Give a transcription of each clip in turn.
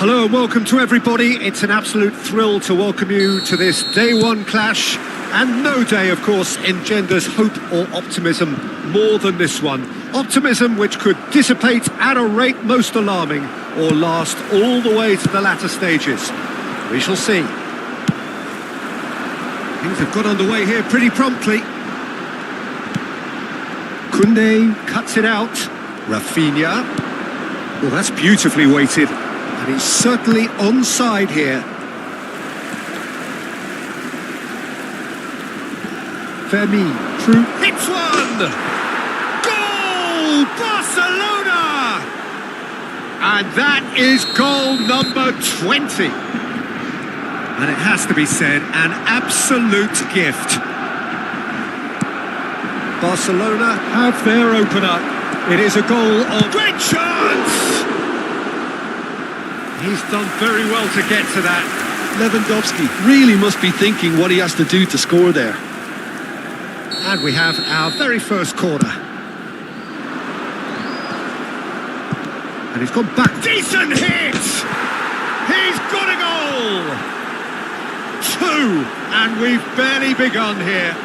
Hello and welcome to everybody. It's an absolute thrill to welcome you to this day one clash. And no day, of course, engenders hope or optimism more than this one. Optimism which could dissipate at a rate most alarming or last all the way to the latter stages. We shall see. Things have got underway here pretty promptly. Koundé cuts it out. Rafinha. Well, that's beautifully weighted. And he's certainly onside here. Fermi, through, hits one! Goal! Barcelona! And that is goal number 20. And it has to be said, an absolute gift. Barcelona have their opener. It is a goal of great chance! He's done very well to get to that. Lewandowski really must be thinking what he has to do to score there. And we have our very first corner. And he's gone back. Decent hit! He's got a goal! 2, and we've barely begun here.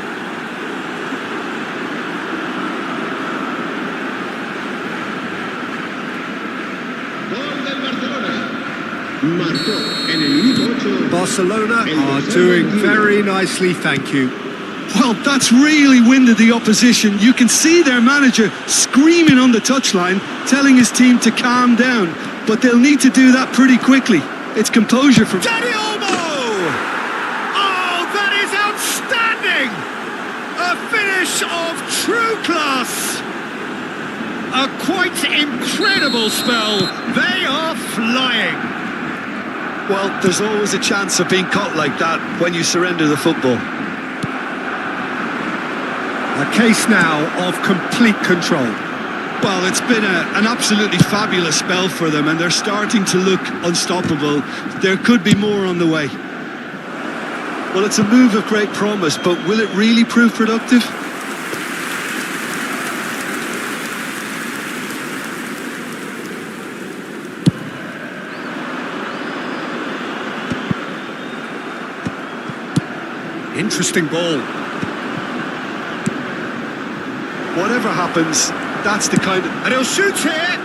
Barcelona are doing very nicely, thank you. Well, that's really winded the opposition. You can see their manager screaming on the touchline, telling his team to calm down. But they'll need to do that pretty quickly. It's composure from... Daddy Olmo! Oh, that is outstanding! A finish of true class! A quite incredible spell. They are flying. Well, there's always a chance of being caught like that when you surrender the football. A case now of complete control. Well, it's been an absolutely fabulous spell for them, and they're starting to look unstoppable. There could be more on the way. Well, it's a move of great promise, but will it really prove productive? Interesting ball. Whatever happens, that's the kind of... And he'll shoot here!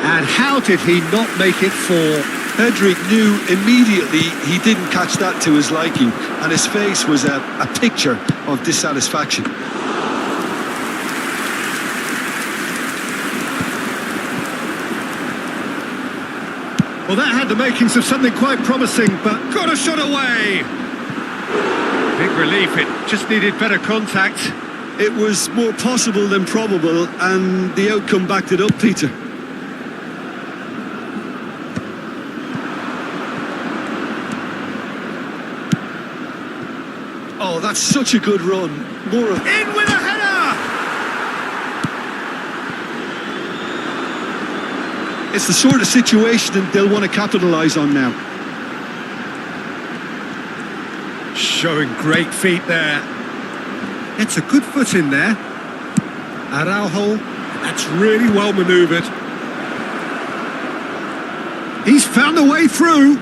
And how did he not make it 4? Hedrick knew immediately he didn't catch that to his liking, and his face was a picture of dissatisfaction. Well, that had the makings of something quite promising, but got a shot away! Big relief, it just needed better contact. It was more possible than probable, and the outcome backed it up, Peter. Oh, that's such a good run. More of... In with a header! It's the sort of situation that they'll want to capitalise on now. Showing great feet there. It's a good foot in there. Araujo, that's really well manoeuvred. He's found a way through.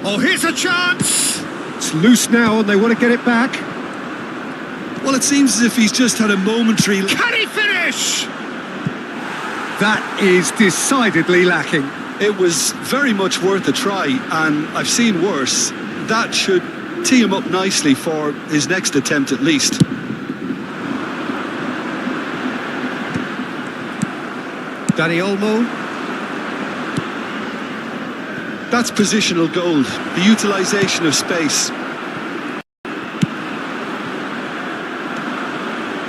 Oh, here's a chance. It's loose now and they want to get it back. Well, it seems as if he's just had a momentary... Can he finish? That is decidedly lacking. It was very much worth a try, and I've seen worse. That should tee him up nicely for his next attempt at least. Dani Olmo. That's positional gold, the utilisation of space.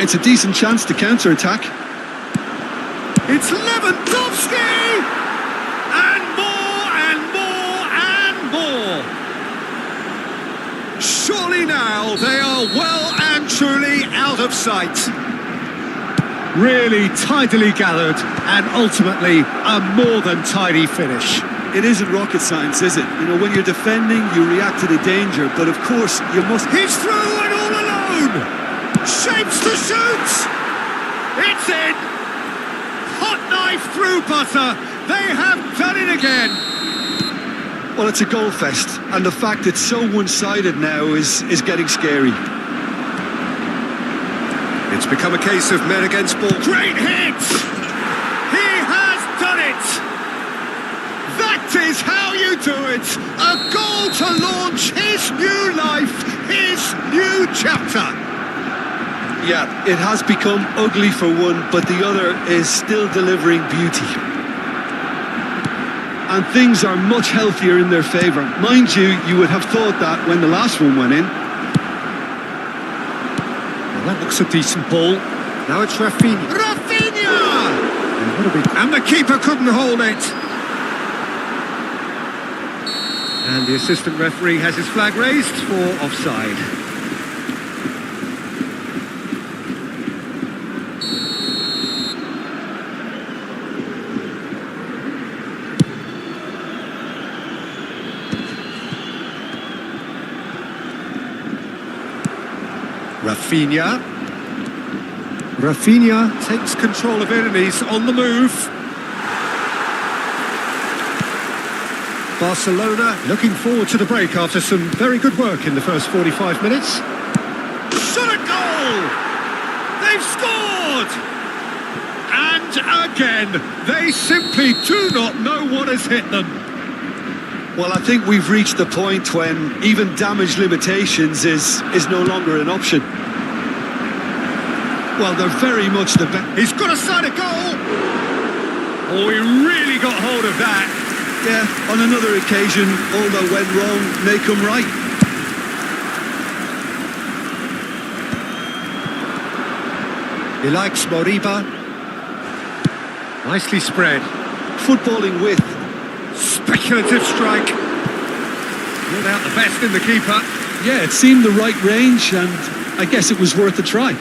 It's a decent chance to counter-attack. It's Lewandowski! And more and more and more! Surely now they are well and truly out of sight. Really tidily gathered and ultimately a more than tidy finish. It isn't rocket science, is it? You know, when you're defending, you react to the danger, but of course you must... He's through and all alone! Shapes to shoot! It's in! Hot knife through butter! They have done it again. Well, it's a goal fest, and the fact it's so one-sided now is getting scary. It's become a case of men against ball. Great hit! He has done it! That is how you do it! A goal to launch his new life, his new chapter! Yeah, it has become ugly for one, but the other is still delivering beauty. And things are much healthier in their favour. Mind you, you would have thought that when the last one went in. Well, that looks a decent ball. Now it's Rafinha. Rafinha! And the keeper couldn't hold it. And the assistant referee has his flag raised for offside. Rafinha takes control of it and he's on the move. Barcelona looking forward to the break after some very good work in the first 45 minutes. Shot a goal! They've scored! And again, they simply do not know what has hit them. Well, I think we've reached the point when even damage limitations is no longer an option. Well, they're very much the best. He's got a side of goal! Oh, he really got hold of that. Yeah, on another occasion, all that went wrong may come right. He likes Moriba. Nicely spread. Footballing with. Speculative strike. Not out the best in the keeper. Yeah, it seemed the right range, and I guess it was worth a try.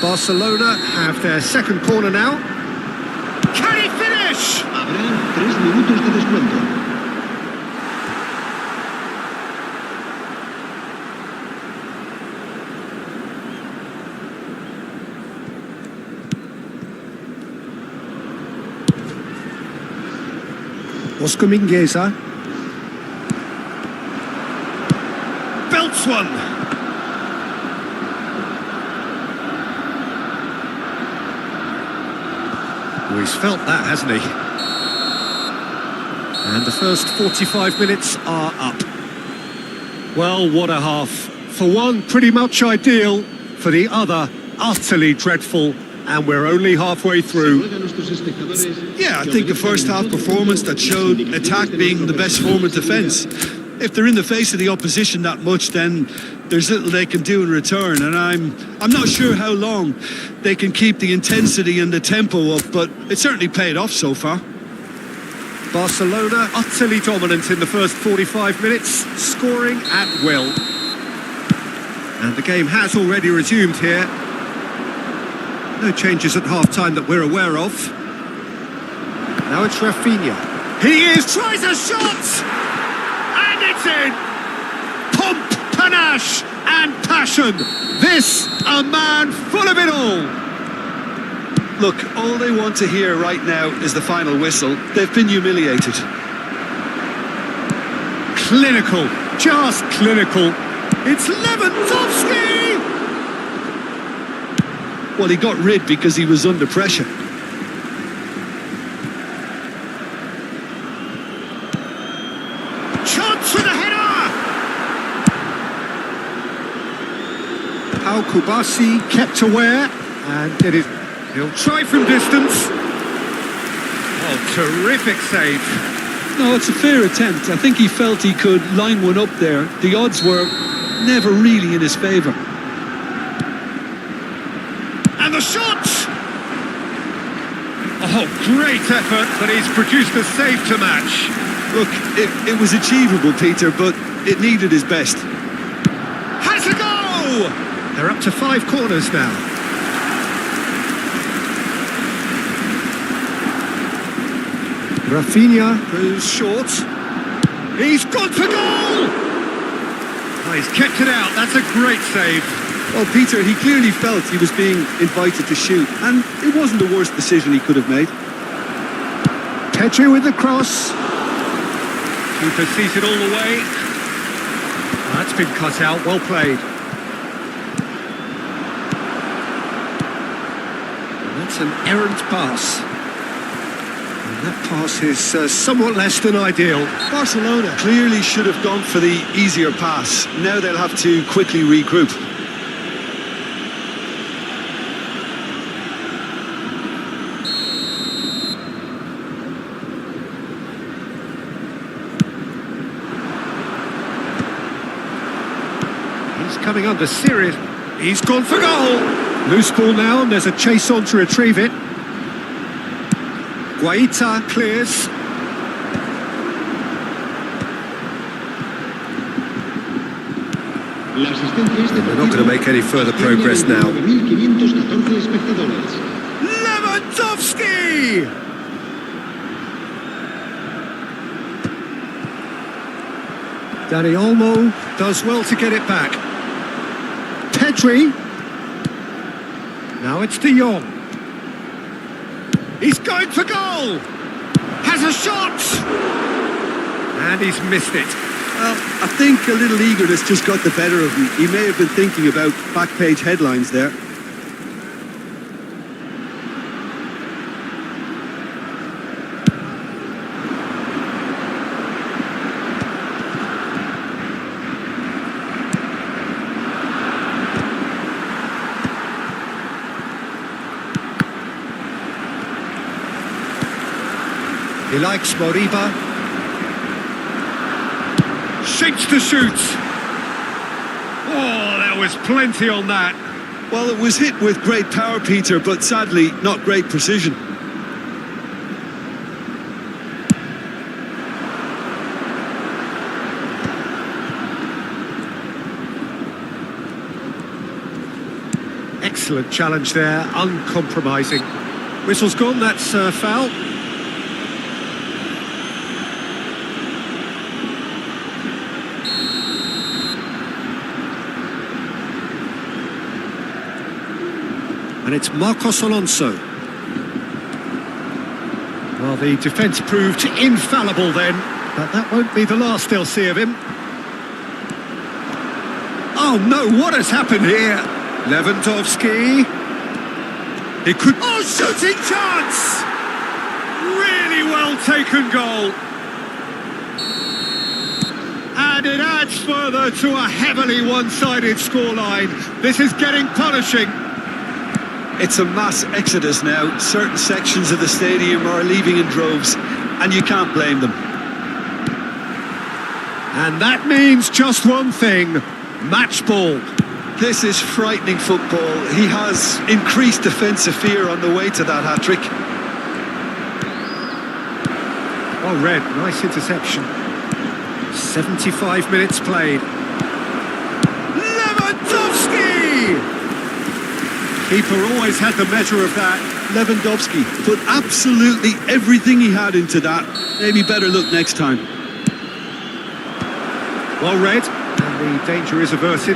Barcelona have their second corner now. Can he finish? Habrán 3 minutos de descuento. Oscar Mingueza. Belts one. Oh, he's felt that, hasn't he? And the first 45 minutes are up. Well, what a half. For one, pretty much ideal. For the other, utterly dreadful. And we're only halfway through. Yeah, I think the first half performance that showed attack being the best form of defence. If they're in the face of the opposition that much, then there's little they can do in return, and I'm not sure how long they can keep the intensity and the tempo up, but it certainly paid off so far. Barcelona utterly dominant in the first 45 minutes, scoring at will. And the game has already resumed here. No changes at half-time that we're aware of. Now it's Rafinha. Tries a shot! And it's in! Pomp, panache and passion. This, a man full of it all. Look, all they want to hear right now is the final whistle. They've been humiliated. Clinical, just clinical. It's Lewandowski! Well, he got rid because he was under pressure. Chance with a header! Al Kubasi kept aware and did it. He'll try from distance. Oh, terrific save. No, it's a fair attempt. I think he felt he could line one up there. The odds were never really in his favour. And the shot! Oh, great effort, but he's produced a save to match. Look, it was achievable, Peter, but it needed his best. Has a go! They're up to 5 corners now. Rafinha goes short. He's gone for goal! Oh, he's kept it out. That's a great save. Well, Peter, he clearly felt he was being invited to shoot, and it wasn't the worst decision he could have made. Pedri with the cross. Keeper sees it all the way. That's been cut out, well played. That's an errant pass. And that pass is somewhat less than ideal. Barcelona clearly should have gone for the easier pass. Now they'll have to quickly regroup. He's coming under serious... He's gone for goal! Loose ball now, and there's a chase on to retrieve it. Guaita clears. They're not going to make any further progress now. Lewandowski! Dani Olmo does well to get it back. Pedri. Now it's De Jong. He's going for goal! Has a shot! And he's missed it. Well, I think a little eagerness just got the better of him. He may have been thinking about back page headlines there. He likes Moriba. Shapes to shoot. Oh, there was plenty on that. Well, it was hit with great power, Peter, but sadly, not great precision. Excellent challenge there, uncompromising. Whistle's gone, that's a foul. And it's Marcos Alonso. Well, the defence proved infallible then, but that won't be the last they'll see of him. Oh no, what has happened here? Lewandowski. He could... Oh, shooting chance! Really well taken goal. And it adds further to a heavily one-sided scoreline. This is getting punishing. It's a mass exodus now. Certain sections of the stadium are leaving in droves, and you can't blame them. And that means just one thing, match ball. This is frightening football. He has increased defensive fear on the way to that hat-trick. Well read, nice interception. 75 minutes played. Lewandowski! Keeper always had the measure of that. Lewandowski put absolutely everything he had into that. Maybe better look next time. Well read, and the danger is averted.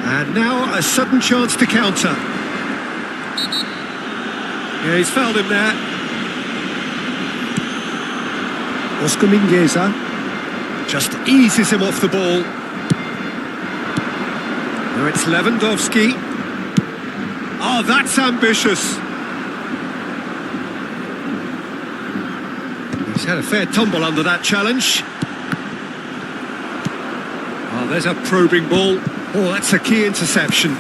And now a sudden chance to counter. Yeah, he's fouled him there. Oscar Mingueza just eases him off the ball. Now it's Lewandowski. Oh, that's ambitious. He's had a fair tumble under that challenge. Oh, there's a probing ball. Oh, that's a key interception.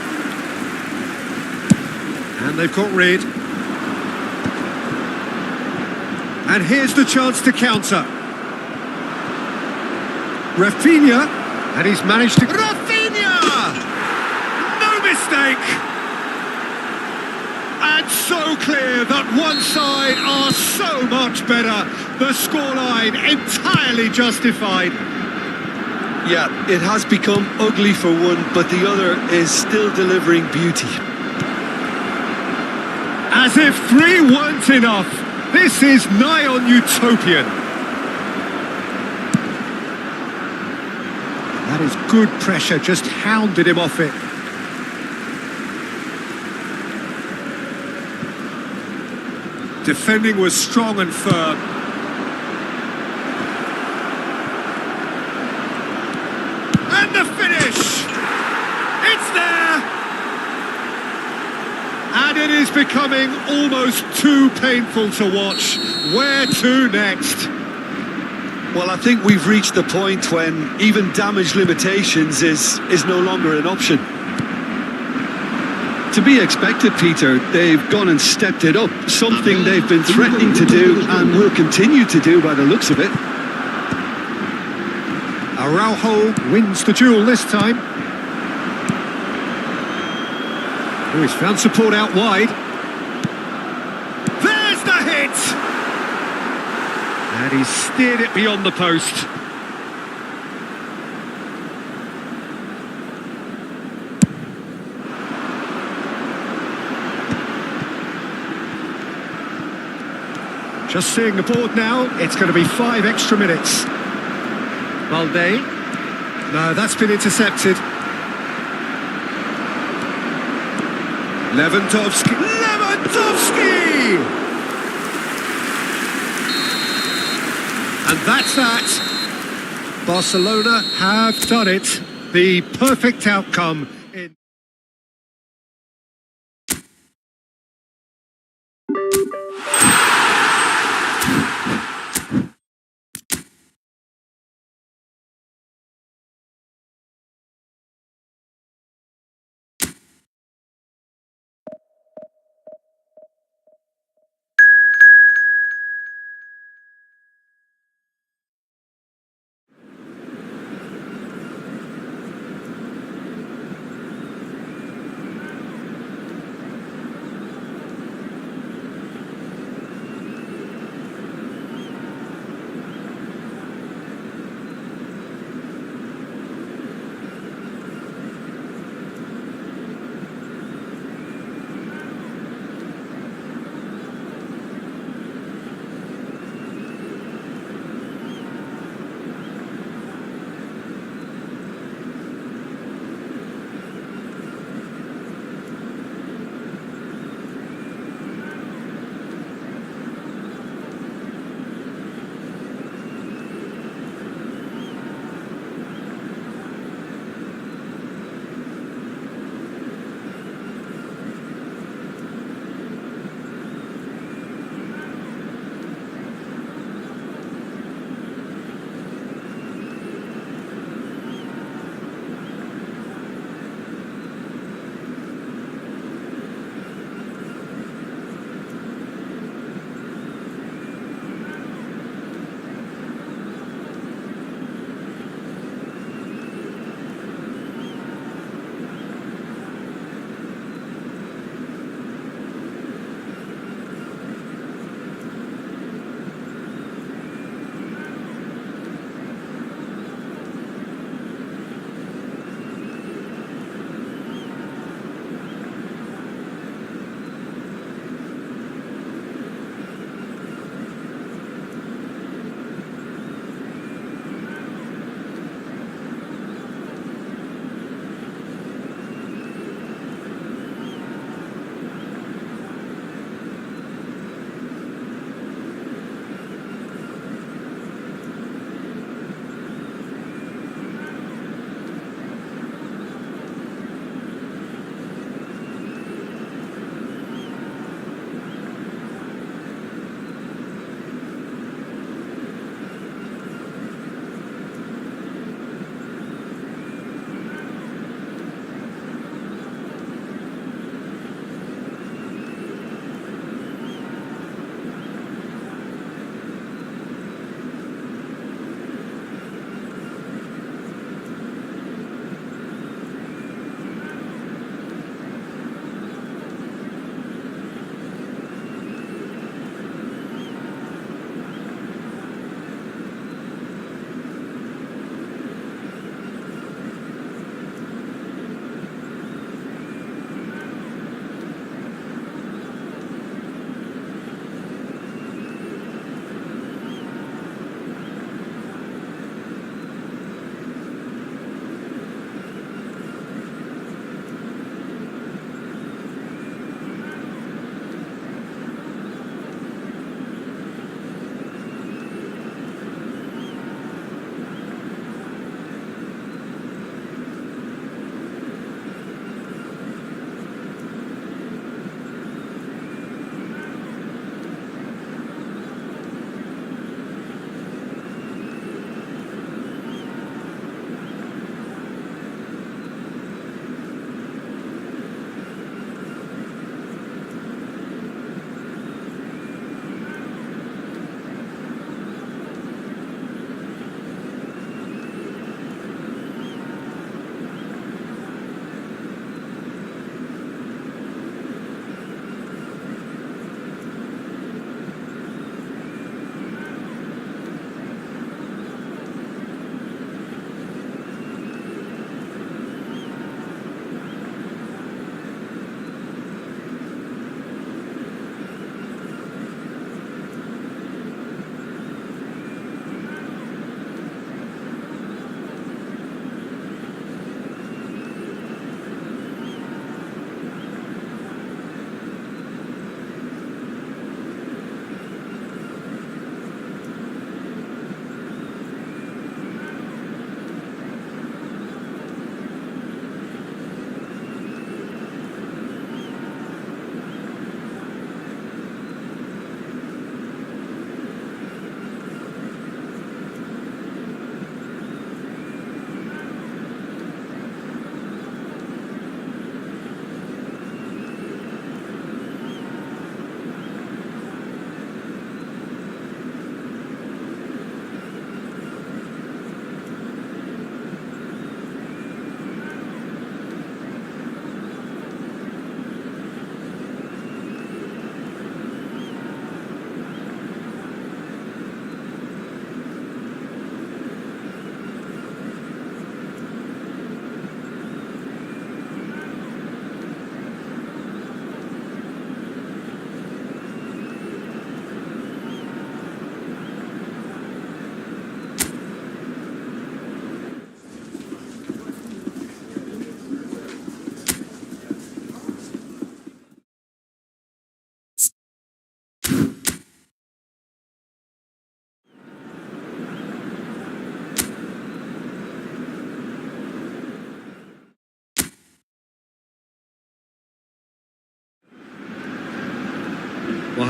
And they've got rid. And here's the chance to counter. Rafinha, and he's managed to... Rafinha! No mistake! And so clear that one side are so much better. The scoreline entirely justified. Yeah, it has become ugly for one, but the other is still delivering beauty. As if 3 weren't enough, this is nigh on utopian. That is good pressure, just hounded him off it. Defending was strong and firm. And the finish! It's there! And it is becoming almost too painful to watch. Where to next? Well, I think we've reached the point when even damage limitations is no longer an option. To be expected, Peter. They've gone and stepped it up, something they've been threatening to do and will continue to do by the looks of it. Araujo wins the duel this time. Oh, he's found support out wide. There's the hit! And he's steered it beyond the post. Just seeing the board now, it's going to be 5 extra minutes. Valde. No, that's been intercepted. Lewandowski. And that's that. Barcelona have done it. The perfect outcome.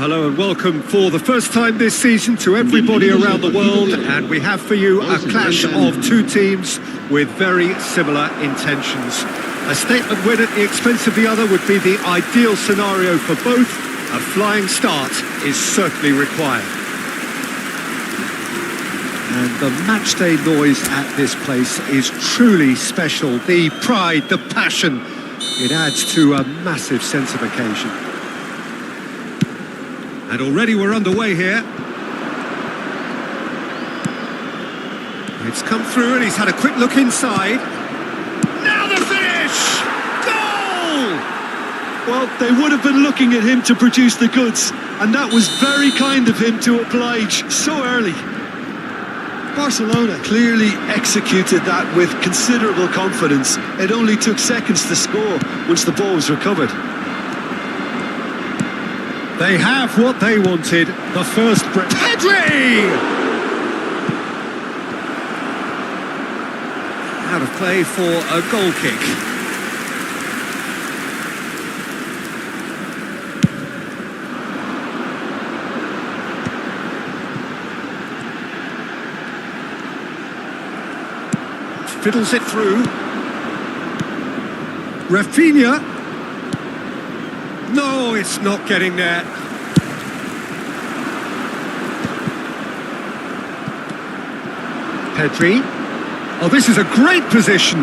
hello and welcome for the first time this season to everybody around the world, and we have for you a clash of two teams with very similar intentions. A statement win at the expense of the other would be the ideal scenario for both. A flying start is certainly required. And the matchday noise at this place is truly special. The pride, the passion, it adds to a massive sense of occasion. And already we're underway here. It's come through and he's had a quick look inside. Now the finish! Goal! Well, they would have been looking at him to produce the goods, and that was very kind of him to oblige so early. Barcelona clearly executed that with considerable confidence. It only took seconds to score once the ball was recovered. They have what they wanted. The first break. Pedri! Out of play for a goal kick. Fiddles it through. Rafinha. No, it's not getting there. Pedri. Oh, this is a great position.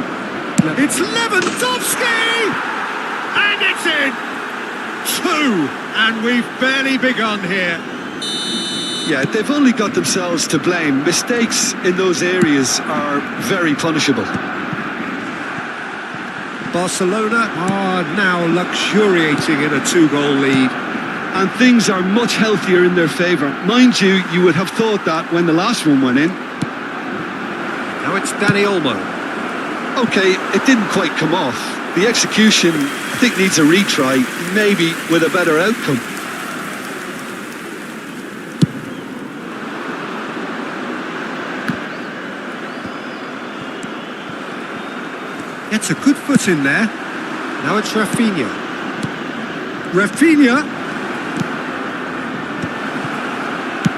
It's Lewandowski! And it's in! Two! And we've barely begun here. Yeah, they've only got themselves to blame. Mistakes in those areas are very punishable. Barcelona are now luxuriating in a two-goal lead. And things are much healthier in their favour. Mind you, you would have thought that when the last one went in. Now it's Dani Olmo. OK, it didn't quite come off. The execution, I think, needs a retry, maybe with a better outcome. Gets a good foot in there. Now it's Rafinha. Rafinha!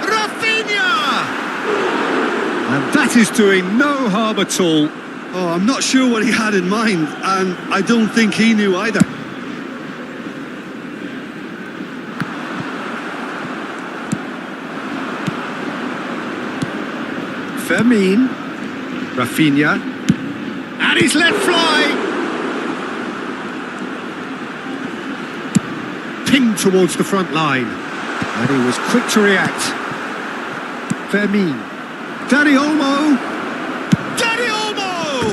Rafinha! And that is doing no harm at all. Oh, I'm not sure what he had in mind, and I don't think he knew either. Fermin. Rafinha. And he's let fly! Pinged towards the front line. And he was quick to react. Fermin. Dani Olmo! Dani Olmo!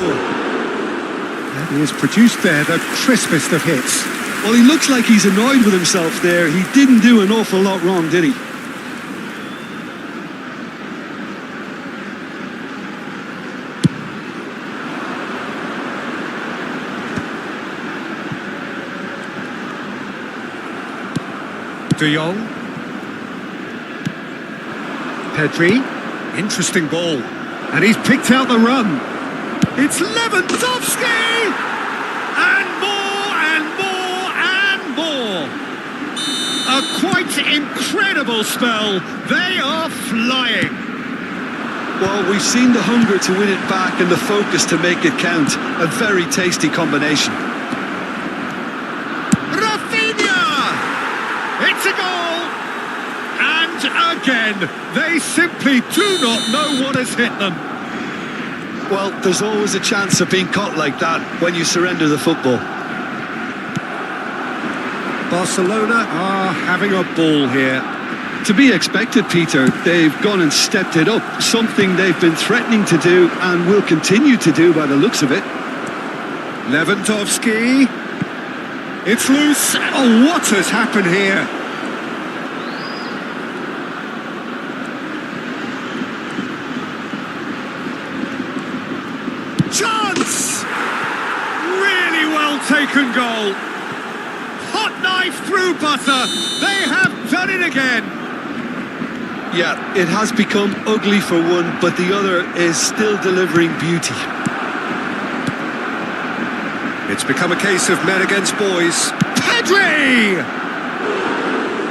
And he has produced there the crispest of hits. Well, he looks like he's annoyed with himself there. He didn't do an awful lot wrong, did he? De Jong. Pedri. Interesting ball. And he's picked out the run. It's Lewandowski! And more and more and more. A quite incredible spell. They are flying. Well, we've seen the hunger to win it back and the focus to make it count. A very tasty combination. It's a goal! And again, they simply do not know what has hit them. Well, there's always a chance of being caught like that when you surrender the football. Barcelona are having a ball here. To be expected, Peter. They've gone and stepped it up. Something they've been threatening to do and will continue to do by the looks of it. Lewandowski. It's loose. Oh, what has happened here? Chance! Really well taken goal. Hot knife through butter. They have done it again. Yeah, it has become ugly for one, but the other is still delivering beauty. It's become a case of men against boys. Pedri!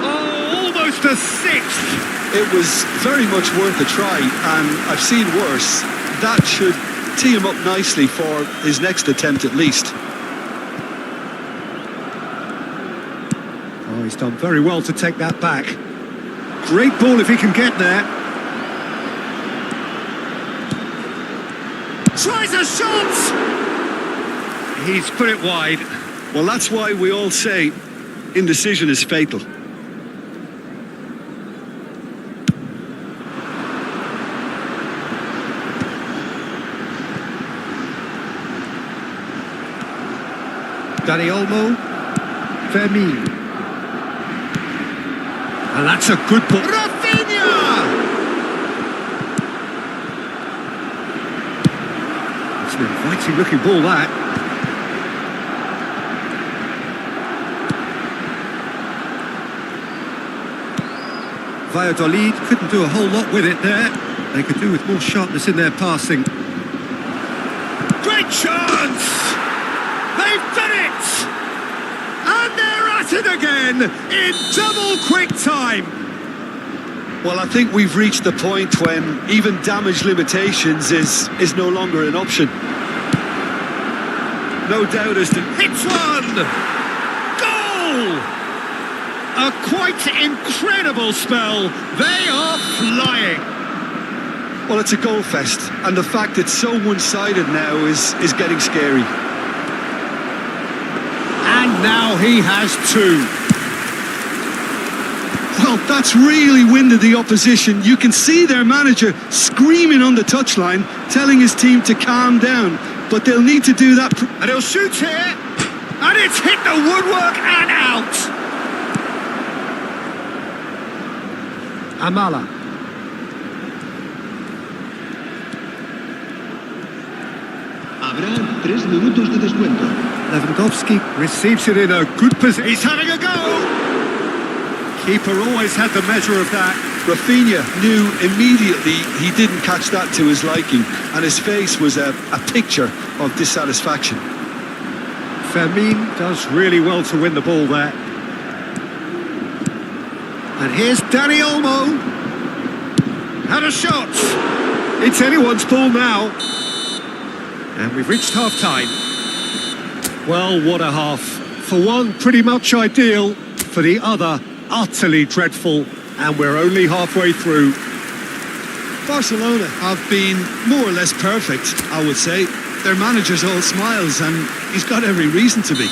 Oh, almost It's the sixth. It was very much worth a try, and I've seen worse. That should tee him up nicely for his next attempt at least. Oh, he's done very well to take that back. Great ball if he can get there. Tries a shot! He's put it wide. Well, that's why we all say indecision is fatal. Dani Olmo, Fermin. And that's a good ball. Rafinha! It's an inviting looking ball, that. Valladolid couldn't do a whole lot with it there. They could do with more sharpness in their passing. Great chance! They've done it! And they're at it again in double quick time. Well, I think we've reached the point when even damage limitations is no longer an option. No doubt as to hits one! Goal! A quite incredible spell. They are flying. Well, it's a goal fest, and the fact it's so one-sided now is getting scary. And now he has two. Well, that's really winded the opposition. You can see their manager screaming on the touchline, telling his team to calm down. But they'll need to do that. And he'll shoot here. And it's hit the woodwork and out. Amala. Habrá 3 minutos de descuento. Lewandowski receives it in a good position. He's having a go. Keeper always had the measure of that. Rafinha knew immediately he didn't catch that to his liking, and his face was a picture of dissatisfaction. Fermin does really well to win the ball there. And here's Dani Olmo. Had a shot. It's anyone's ball now. And we've reached half-time. Well, what a half. For one, pretty much ideal. For the other, utterly dreadful. And we're only halfway through. Barcelona have been more or less perfect, I would say. Their manager's all smiles, and he's got every reason to be.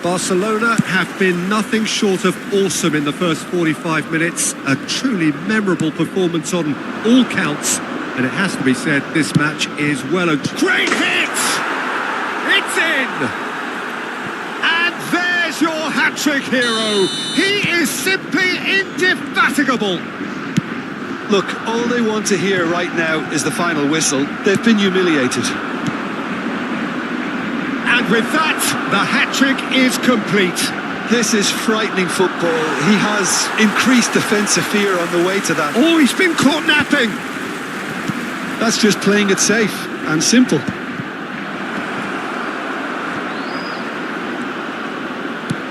Barcelona have been nothing short of awesome in the first 45 minutes. A truly memorable performance on all counts. And it has to be said, this match is well a great hit! It's in! And there's your hat-trick hero. He is simply indefatigable. Look, all they want to hear right now is the final whistle. They've been humiliated. And with that, the hat-trick is complete. This is frightening football. He has increased defensive fear on the way to that. Oh, he's been caught napping. That's just playing it safe and simple.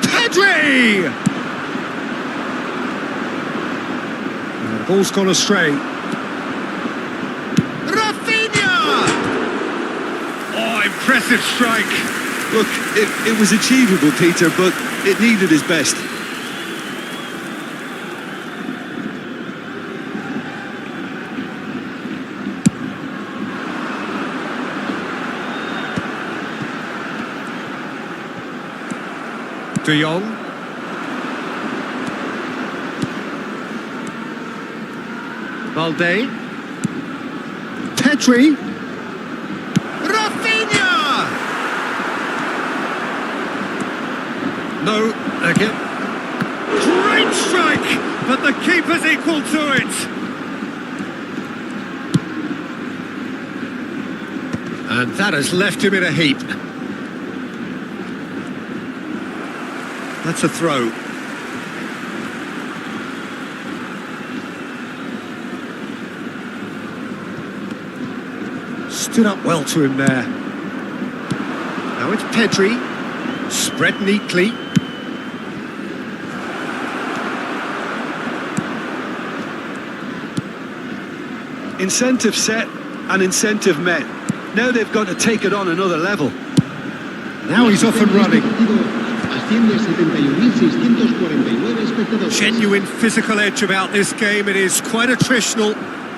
Pedri! The ball's gone astray. Rafinha! Oh, impressive strike. Look, it was achievable, Peter, but it needed his best. De Jong. Valde. Pedri. Rafinha! No, again. Great strike, but the keeper's equal to it. And that has left him in a heap. That's a throw. Stood up well to him there. Now it's Pedri. Spread neatly. Incentive set and incentive met. Now they've got to take it on another level. Now he's off and running. Asciende 71.649 espectadores. Genuine physical edge about this game. It is quite attritional.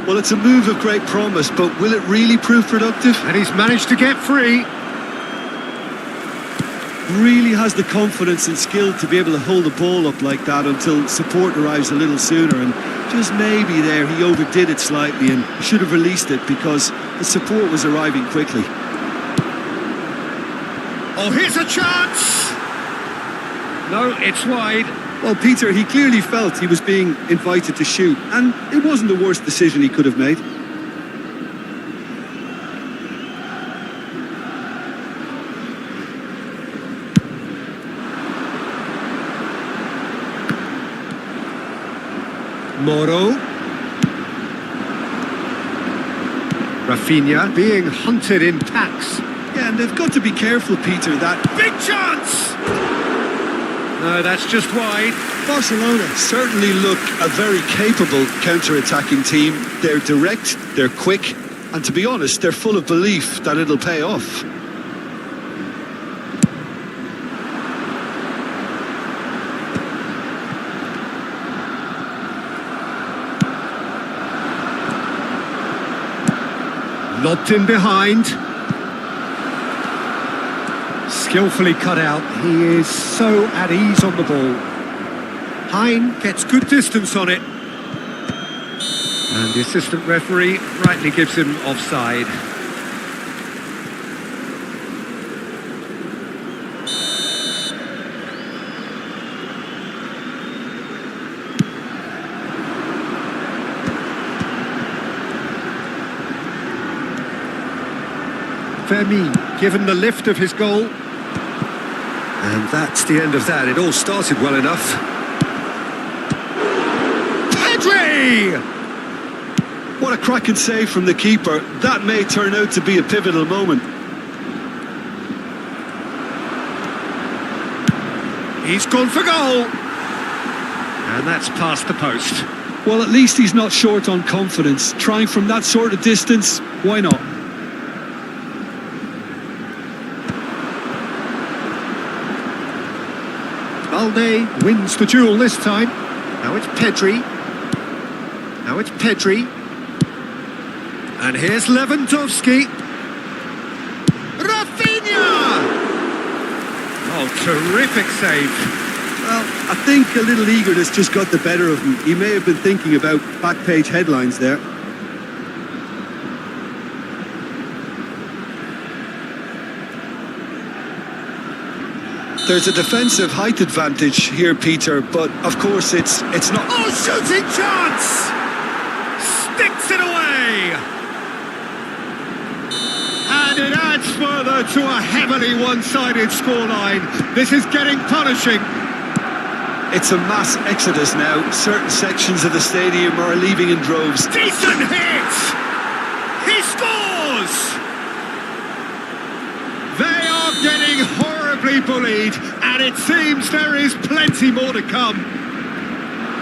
Well, it's a move of great promise, but will it really prove productive? And he's managed to get free. Really has the confidence and skill to be able to hold the ball up like that until support arrives a little sooner, and just maybe there he overdid it slightly and should have released it because the support was arriving quickly. Oh, here's a chance! No, it's wide. Well, Peter, he clearly felt he was being invited to shoot, and it wasn't the worst decision he could have made. Moro. Rafinha being hunted in packs. Yeah, and they've got to be careful, Peter, that... Big chance! No, that's just wide. Barcelona certainly look a very capable counter-attacking team. They're direct, they're quick, and to be honest, they're full of belief that it'll pay off. Lobbed in behind. Skillfully cut out. He is so at ease on the ball. Hein gets good distance on it. And the assistant referee rightly gives him offside. Fermin given the lift of his goal. And that's the end of that. It all started well enough. Pedri! What a cracking save from the keeper. That may turn out to be a pivotal moment. He's gone for goal. And that's past the post. Well, at least he's not short on confidence. Trying from that sort of distance, why not? Balde wins the duel this time. Now it's Pedri. Now it's Pedri. And here's Lewandowski. Rafinha! Oh, terrific save. Well, I think a little eagerness just got the better of him. He may have been thinking about back page headlines there. There's a defensive height advantage here, Peter, but of course it's not... Oh, shooting chance! Sticks it away! And it adds further to a heavily one-sided scoreline. This is getting punishing. It's a mass exodus now. Certain sections of the stadium are leaving in droves. Decent hit! He scores! They are getting horribly bullied, and it seems there is plenty more to come.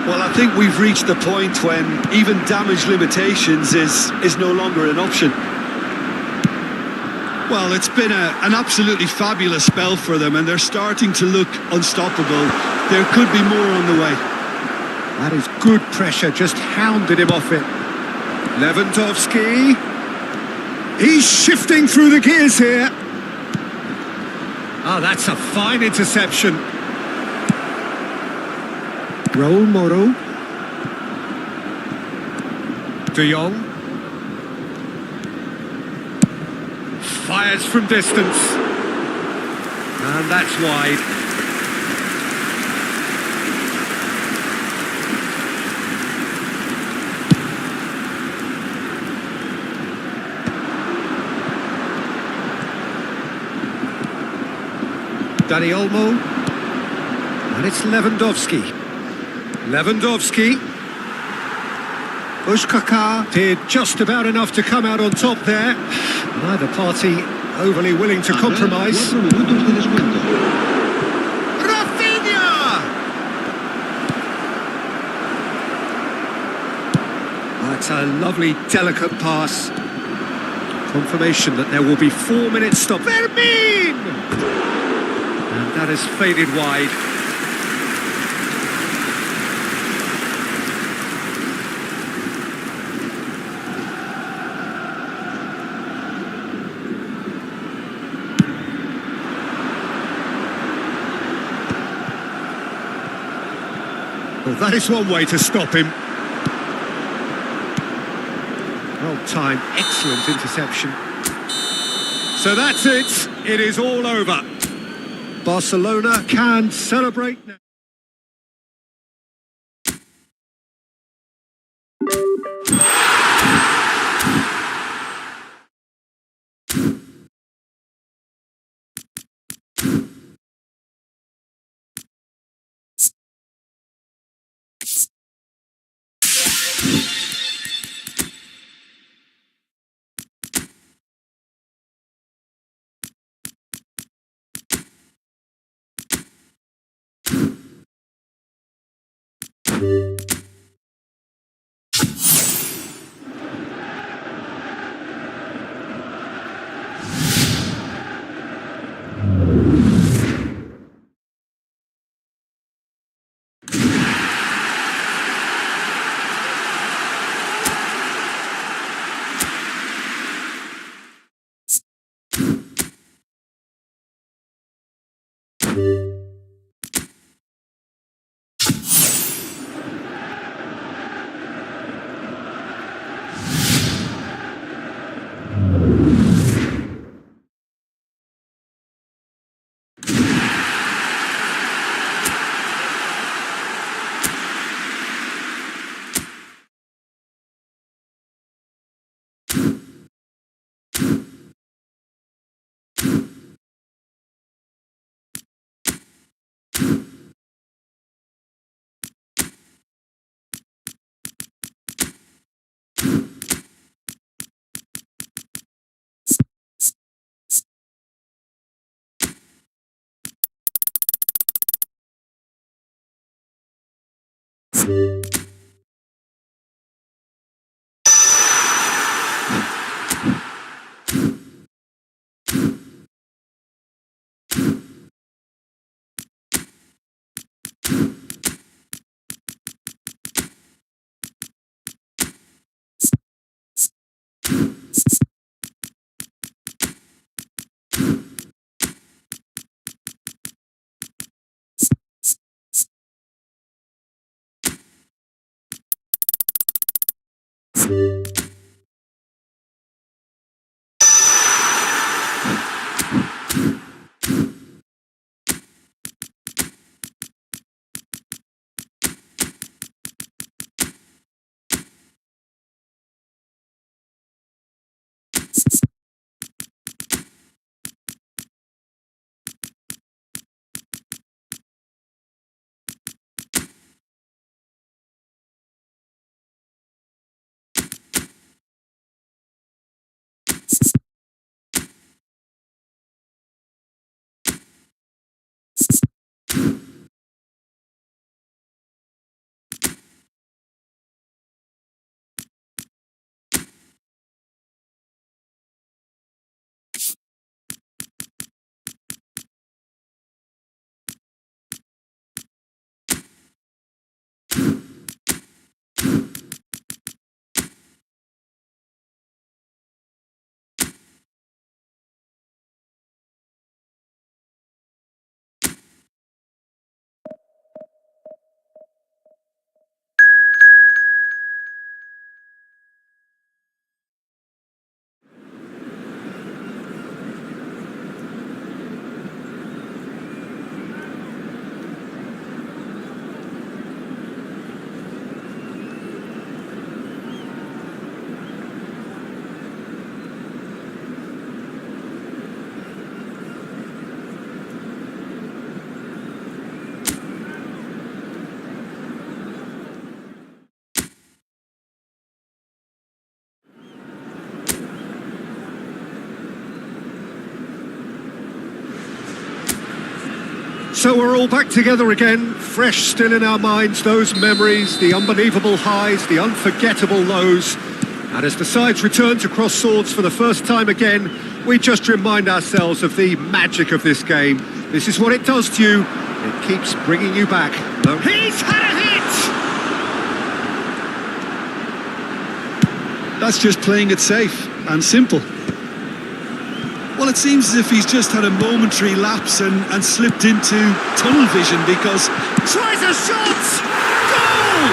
Well, I think we've reached the point when even damage limitations is no longer an option. Well, it's been an absolutely fabulous spell for them, and they're starting to look unstoppable. There could be more on the way. That is good pressure, just hounded him off it. Lewandowski. He's shifting through the gears here. Oh, that's a fine interception. Raul Moro. De Jong. Fires from distance. And that's wide. Dani Olmo. And it's Lewandowski. Lewandowski. Ushkaka did just about enough to come out on top there. Neither party overly willing to compromise. 4 minutos de descuento. Rafinha! That's a lovely, delicate pass. Confirmation that there will be 4 minutes stop. Vermin! And that has faded wide. Well, that is one way to stop him. Well timed, excellent interception. So that's it. It is all over. Barcelona can celebrate now. So we're all back together again, fresh still in our minds, those memories, the unbelievable highs, the unforgettable lows. And as the sides return to cross swords for the first time again, we just remind ourselves of the magic of this game. This is what it does to you. It keeps bringing you back. No. He's had a hit! That's just playing it safe and simple. Well, it seems as if he's just had a momentary lapse and slipped into tunnel vision because... Tries a shot! Goal!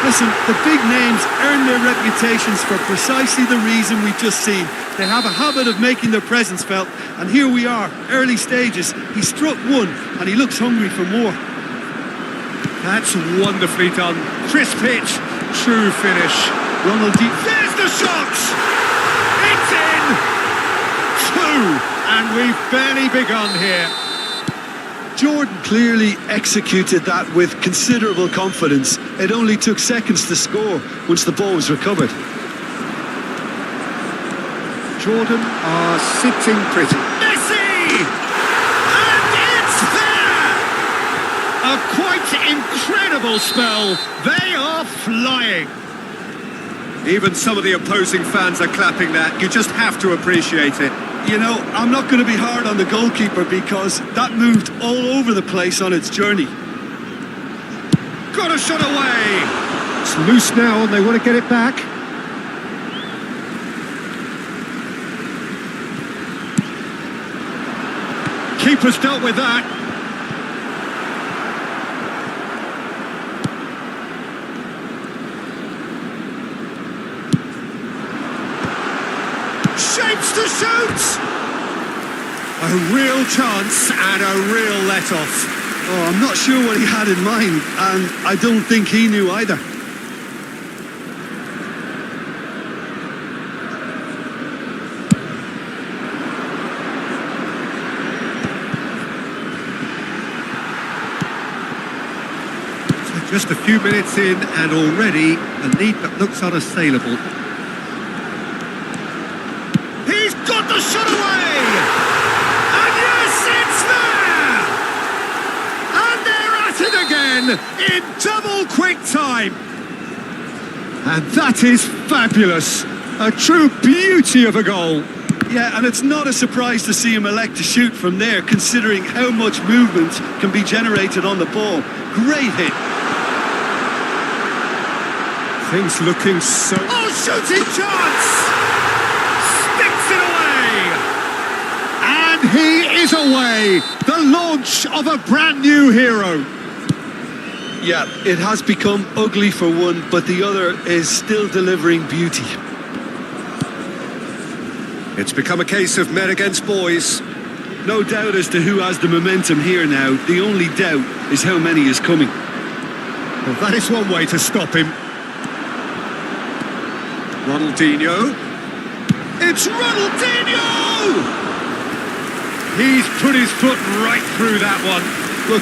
Listen, the big names earn their reputations for precisely the reason we've just seen. They have a habit of making their presence felt, and here we are, early stages. He struck one, and he looks hungry for more. That's wonderfully done. Crisp hit, true finish. There's the shot! It's in! And we've barely begun here. Jordan clearly executed that with considerable confidence. It only took seconds to score once the ball was recovered. Jordan are sitting pretty. Messi! And it's there! A quite incredible spell. They are flying. Even some of the opposing fans are clapping that. You just have to appreciate it. You know, I'm not going to be hard on the goalkeeper because that moved all over the place on its journey. Got a shot away! It's loose now and they want to get it back. Keeper's dealt with that. Shapes to shoot! A real chance and a real let-off. Oh, I'm not sure what he had in mind, and I don't think he knew either. So just a few minutes in and already a lead that looks unassailable. Got the shot away! And yes, it's there! And they're at it again in double quick time. And that is fabulous. A true beauty of a goal. Yeah, and it's not a surprise to see him elect to shoot from there, considering how much movement can be generated on the ball. Great hit. Things looking so... Oh, shooting chance! He is away, the launch of a brand new hero. Yeah, it has become ugly for one, but the other is still delivering beauty. It's become a case of men against boys. No doubt as to who has the momentum here now. The only doubt is how many is coming. Well, that is one way to stop him. Ronaldinho. It's Ronaldinho! He's put his foot right through that one. Look,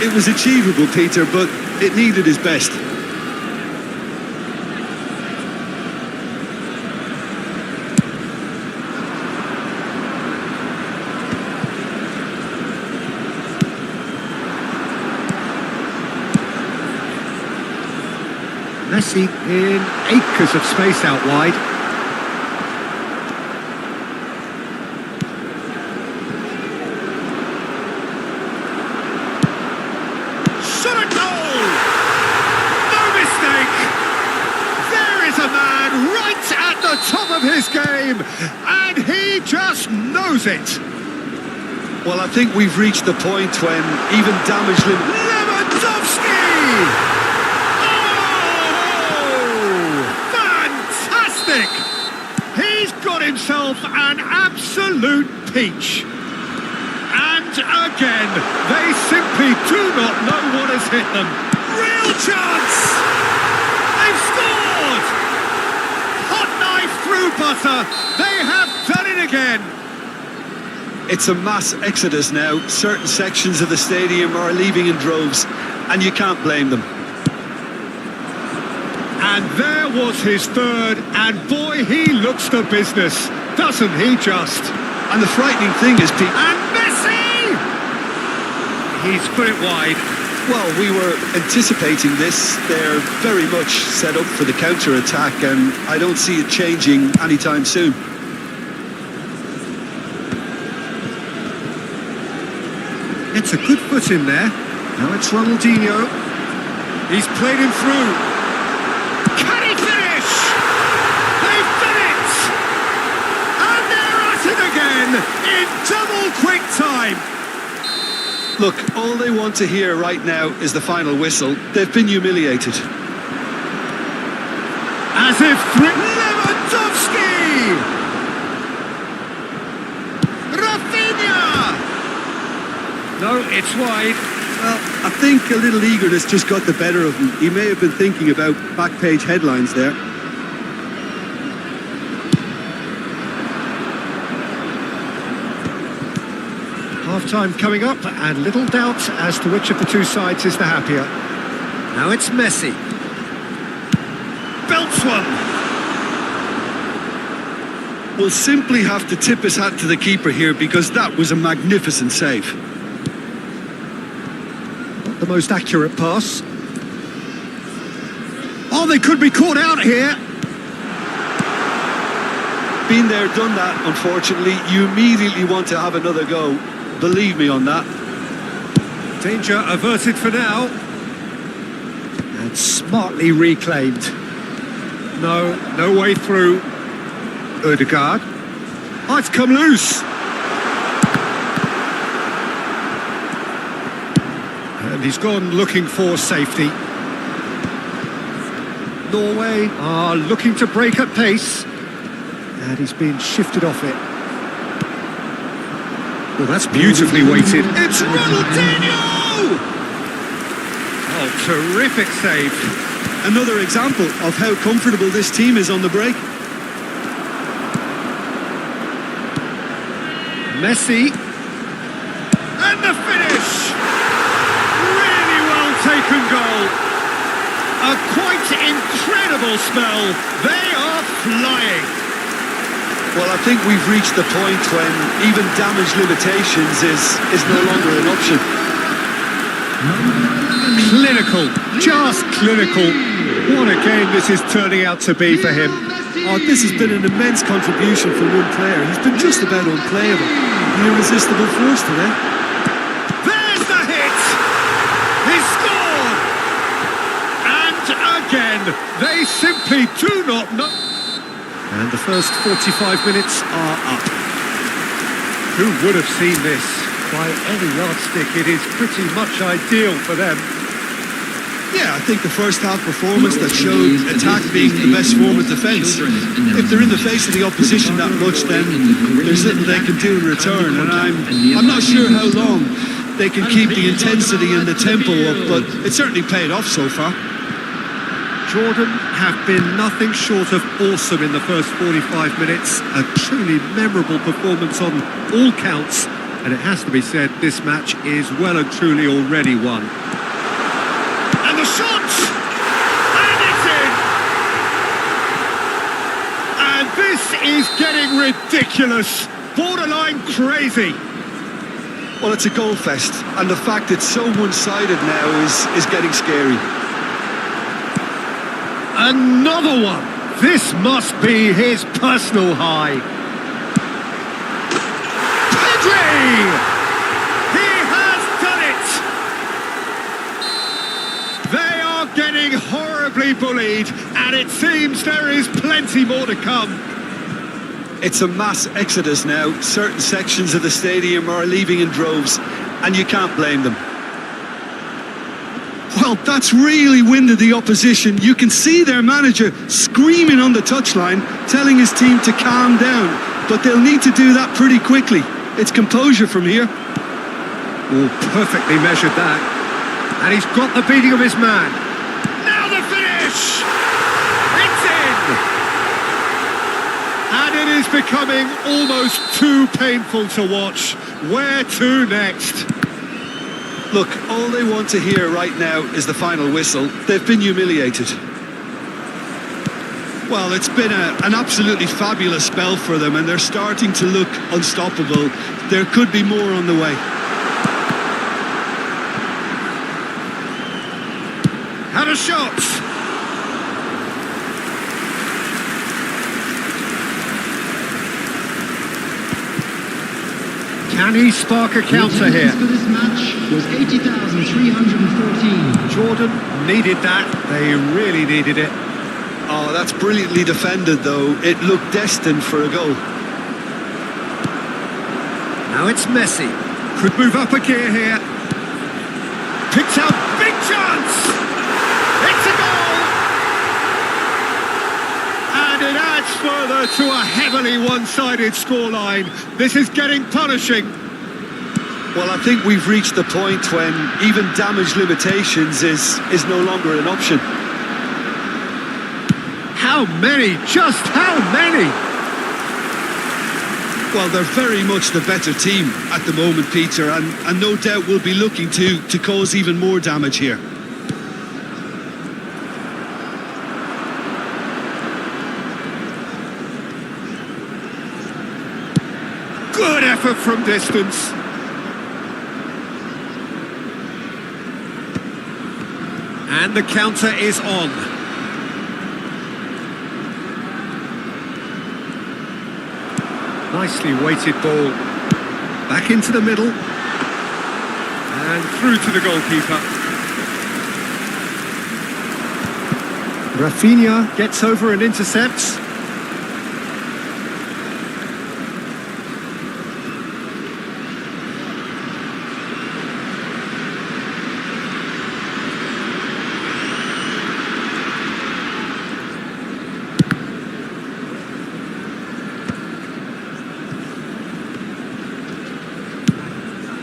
it was achievable, Peter, but it needed his best. Messi in acres of space out wide. Top of his game, and he just knows it. Well, I think we've reached the point when even damaged Lewandowski! Oh, fantastic! He's got himself an absolute peach. And again, they simply do not know what has hit them. Real chance! They've scored! Through butter, they have done it again. It's a mass exodus now. Certain sections of the stadium are leaving in droves, and you can't blame them. And there was his third, and boy, he looks the business, doesn't he just? And the frightening thing is, Pete... And Messi! He's put it wide. Well, we were anticipating this. They're very much set up for the counter-attack, and I don't see it changing anytime soon. It's a good foot in there. Now it's Ronaldinho. He's played him through. Can he finish? They've done it! And they're at it again in double quick time. Look, all they want to hear right now is the final whistle. They've been humiliated. As if Lewandowski! Rafinha! No, it's wide. Well, I think a little eagerness just got the better of him. He may have been thinking about back page headlines there. Half-time coming up, and little doubt as to which of the two sides is the happier. Now it's Messi. Belts one. We'll simply have to tip his hat to the keeper here because that was a magnificent save. Not the most accurate pass. Oh, they could be caught out here. Been there, done that, unfortunately. You immediately want to have another go. Believe me on that. Danger averted for now. And smartly reclaimed. No way through. Ødegaard. Oh, it's come loose. And he's gone looking for safety. Norway are looking to break at pace. And he's been shifted off it. Well, that's beautifully weighted. It's Ronaldinho! Oh, terrific save. Another example of how comfortable this team is on the break. Messi. And the finish! Really well taken goal. A quite incredible spell. They are flying. Well, I think we've reached the point when even damage limitations is no longer an option. Clinical, just clinical. What a game this is turning out to be for him. Oh, this has been an immense contribution from one player. He's been just about unplayable. An irresistible force today. There's the hit! He scored! And again, they simply do not know. And the first 45 minutes are up. Who would have seen this? By any yardstick, it is pretty much ideal for them. Yeah, I think the first half performance that showed attack being the best form of defence. If they're in the face of the opposition that much, then there's little they can do in return. And I'm not sure how long they can keep the intensity and the tempo up, but it certainly paid off so far. Jordan have been nothing short of awesome in the first 45 minutes. A truly memorable performance on all counts. And it has to be said, this match is well and truly already won. And the shot! And it's in! And this is getting ridiculous. Borderline crazy. Well, it's a goal fest. And the fact it's so one-sided now is getting scary. Another one. This must be his personal high. Pedri! He has done it! They are getting horribly bullied, and it seems there is plenty more to come. It's a mass exodus now. Certain sections of the stadium are leaving in droves, and you can't blame them. Well, that's really winded the opposition. You can see their manager screaming on the touchline, telling his team to calm down. But they'll need to do that pretty quickly. It's composure from here. Oh, perfectly measured that. And he's got the beating of his man. Now the finish! It's in! And it is becoming almost too painful to watch. Where to next? Look, all they want to hear right now is the final whistle. They've been humiliated. Well, it's been an absolutely fabulous spell for them, and they're starting to look unstoppable. There could be more on the way. Had a shot. Can he spark a counter here? For this match was 80,314. Jordan needed that. They really needed it. Oh, that's brilliantly defended, though. It looked destined for a goal. Now it's Messi. Could move up a gear here. Picks out, big chance! It's a goal! And it adds further to a heavily one-sided scoreline. This is getting punishing. Well, I think we've reached the point when even damage limitations is no longer an option. How many? Just how many? Well, they're very much the better team at the moment, Peter, and no doubt will be looking to cause even more damage here. Good effort from distance. And the counter is on. Nicely weighted ball. Back into the middle. And through to the goalkeeper. Rafinha gets over and intercepts.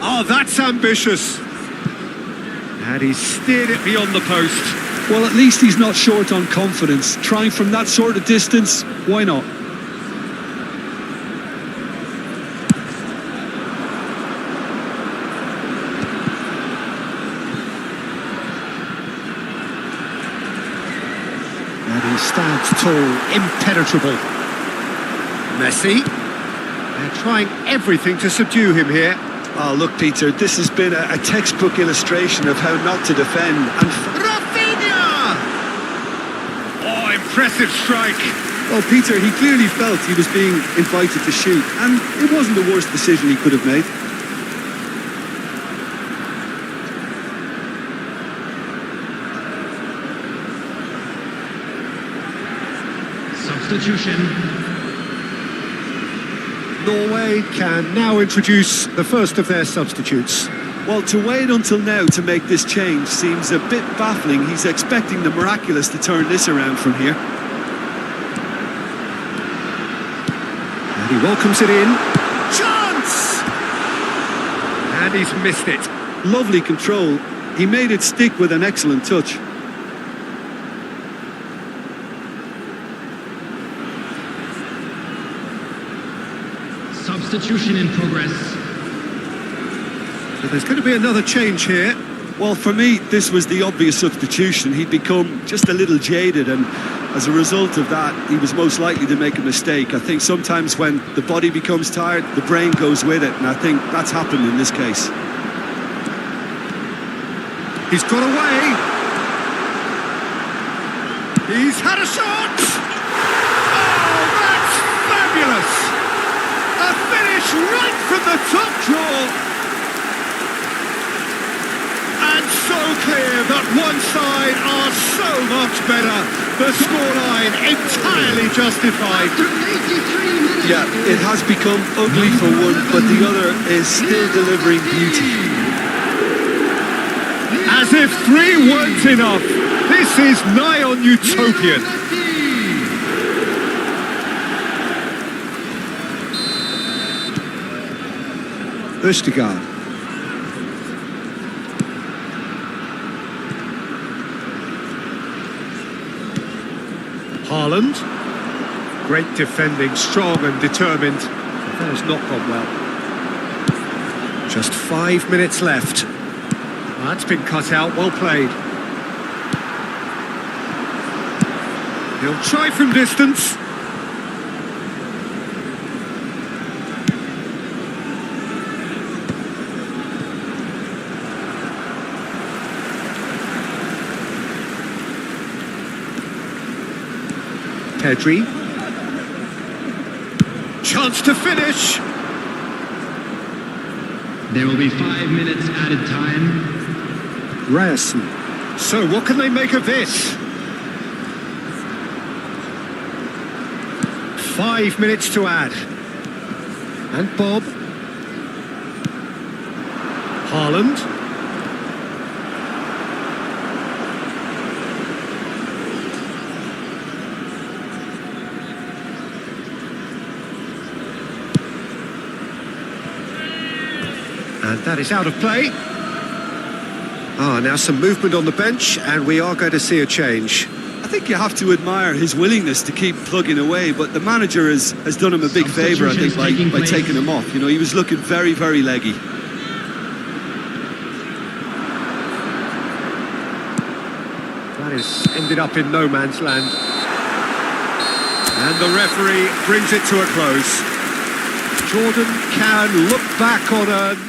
Oh, that's ambitious. And he's steered it beyond the post. Well, at least he's not short on confidence. Trying from that sort of distance, why not? And he stands tall, impenetrable. Messi. They're trying everything to subdue him here. Oh, look, Peter, this has been a textbook illustration of how not to defend. And Rafinha! Oh, impressive strike. well, Peter, he clearly felt he was being invited to shoot, and it wasn't the worst decision he could have made. Substitution. Norway can now introduce the first of their substitutes. Well, to wait until now to make this change seems a bit baffling. He's expecting the miraculous to turn this around from here. And he welcomes it in. Chance! And he's missed it. Lovely control. He made it stick with an excellent touch. Substitution in progress. So there's going to be another change here. Well, for me, this was the obvious substitution. He'd become just a little jaded, and as a result of that, he was most likely to make a mistake. I think sometimes when the body becomes tired, the brain goes with it, and I think that's happened in this case. He's got away. He's had a shot. Oh, that's fabulous. A finish right from the top draw. And so clear that one side are so much better. The scoreline entirely justified. After 83 minutes. Yeah, it has become ugly for one, but the other is still delivering beauty. As if 3 weren't enough. This is nigh on utopian. Østegard. Haaland. Great defending, strong and determined. That has not gone well. Just 5 minutes left. That's been cut out, well played. He'll try from distance. Pedri. Chance to finish. There will be 5 minutes added time. Ryerson. So what can they make of this? 5 minutes to add. And Bob. Haaland. And that is out of play. Now some movement on the bench, and we are going to see a change. I think you have to admire his willingness to keep plugging away, but the manager has done him a big favour, I think, by taking him off. You know, he was looking very, very leggy. That has ended up in no man's land. And the referee brings it to a close. Jordan can look back on a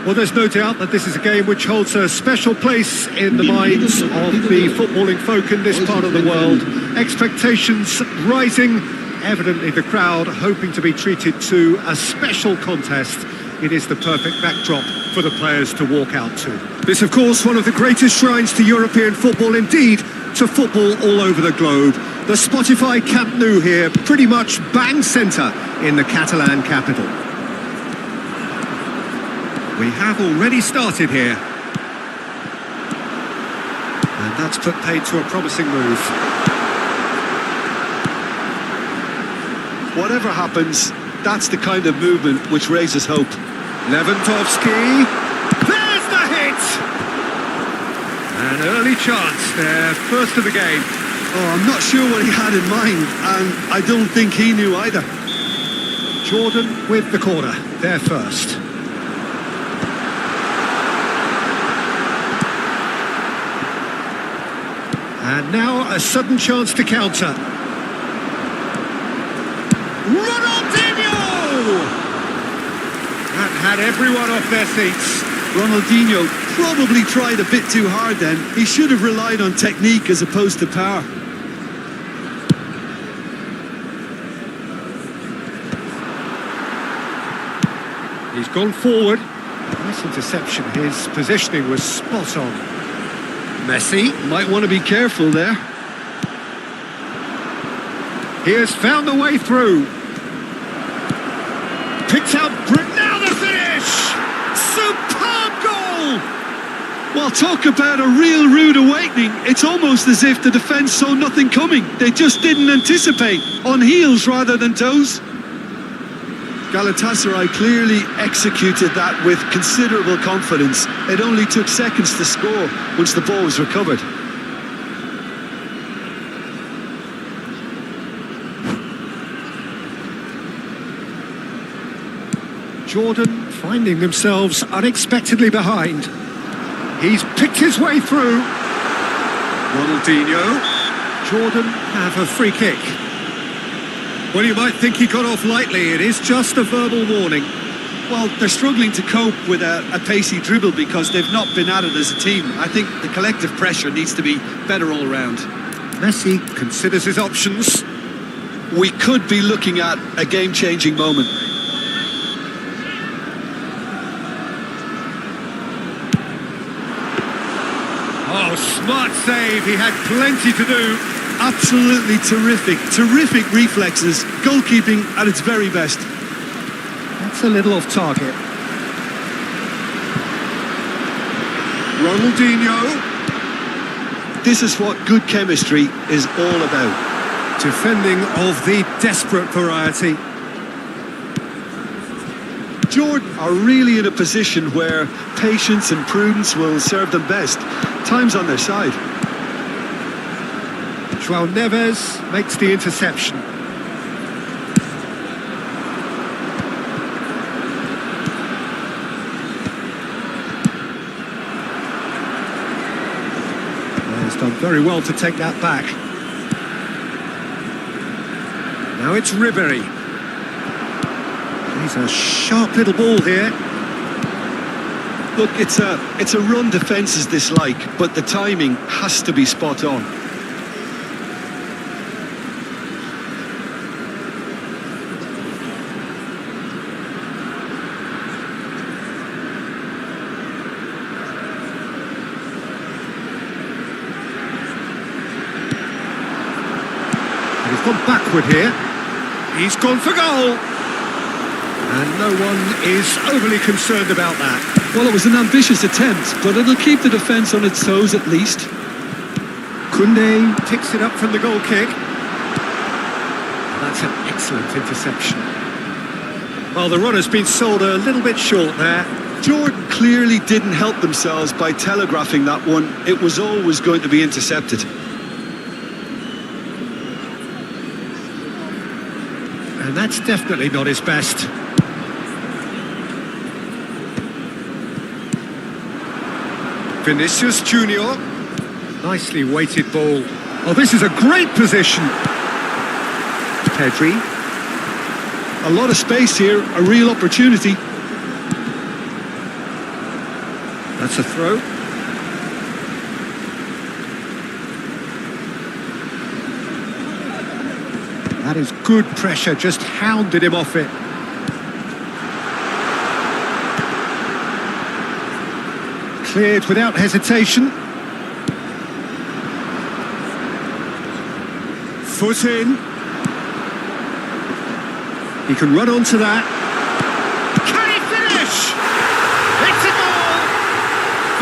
Well, there's no doubt that this is a game which holds a special place in the minds of the footballing folk in this part of the world. Expectations rising, evidently the crowd hoping to be treated to a special contest. It is the perfect backdrop for the players to walk out to. This, of course, one of the greatest shrines to European football, indeed, to football all over the globe. The Spotify Camp Nou here, pretty much bang centre in the Catalan capital. We have already started here. And that's put paid to a promising move. Whatever happens, that's the kind of movement which raises hope. Lewandowski. There's the hit! An early chance there, first of the game. Oh, I'm not sure what he had in mind, and I don't think he knew either. Jordan with the corner, there first. And now a sudden chance to counter. Ronaldinho! That had everyone off their seats. Ronaldinho probably tried a bit too hard then. He should have relied on technique as opposed to power. He's gone forward. Nice interception. His positioning was spot on. Messi Might want to be careful there. He has found the way through. Picked out now the finish! Superb goal! Well, talk about a real rude awakening. It's almost as if the defence saw nothing coming. They just didn't anticipate. On heels rather than toes. Galatasaray clearly executed that with considerable confidence. It only took seconds to score once the ball was recovered. Jordan finding themselves unexpectedly behind. He's picked his way through. Ronaldinho. Jordan have a free kick. Well, you might think he got off lightly. It is just a verbal warning. Well, they're struggling to cope with a pacey dribble because they've not been at it as a team. I think the collective pressure needs to be better all around. Messi considers his options. We could be looking at a game-changing moment. Oh, smart save. He had plenty to do. Absolutely terrific reflexes, goalkeeping at its very best. That's a little off target. Ronaldinho. This is what good chemistry is all about. Defending of the desperate variety. Jordan are really in a position where patience and prudence will serve them best. Time's on their side. João Neves makes the interception. He's done very well to take that back. Now it's Ribery. He's a sharp little ball here. Look, it's a run defence's dislike, but the timing has to be spot on. He's gone backward here. He's gone for goal. And no one is overly concerned about that. Well, it was an ambitious attempt, but it'll keep the defence on its toes at least. Koundé picks it up from the goal kick. That's an excellent interception. Well, the run has been sold a little bit short there. Jordan clearly didn't help themselves by telegraphing that one. It was always going to be intercepted. And that's definitely not his best. Vinicius Junior. Nicely weighted ball. Oh, this is a great position. Pedri. A lot of space here, a real opportunity. That's a throw. That is good pressure, just hounded him off it. Cleared without hesitation. Foot in. He can run onto that. Can he finish? It's a goal!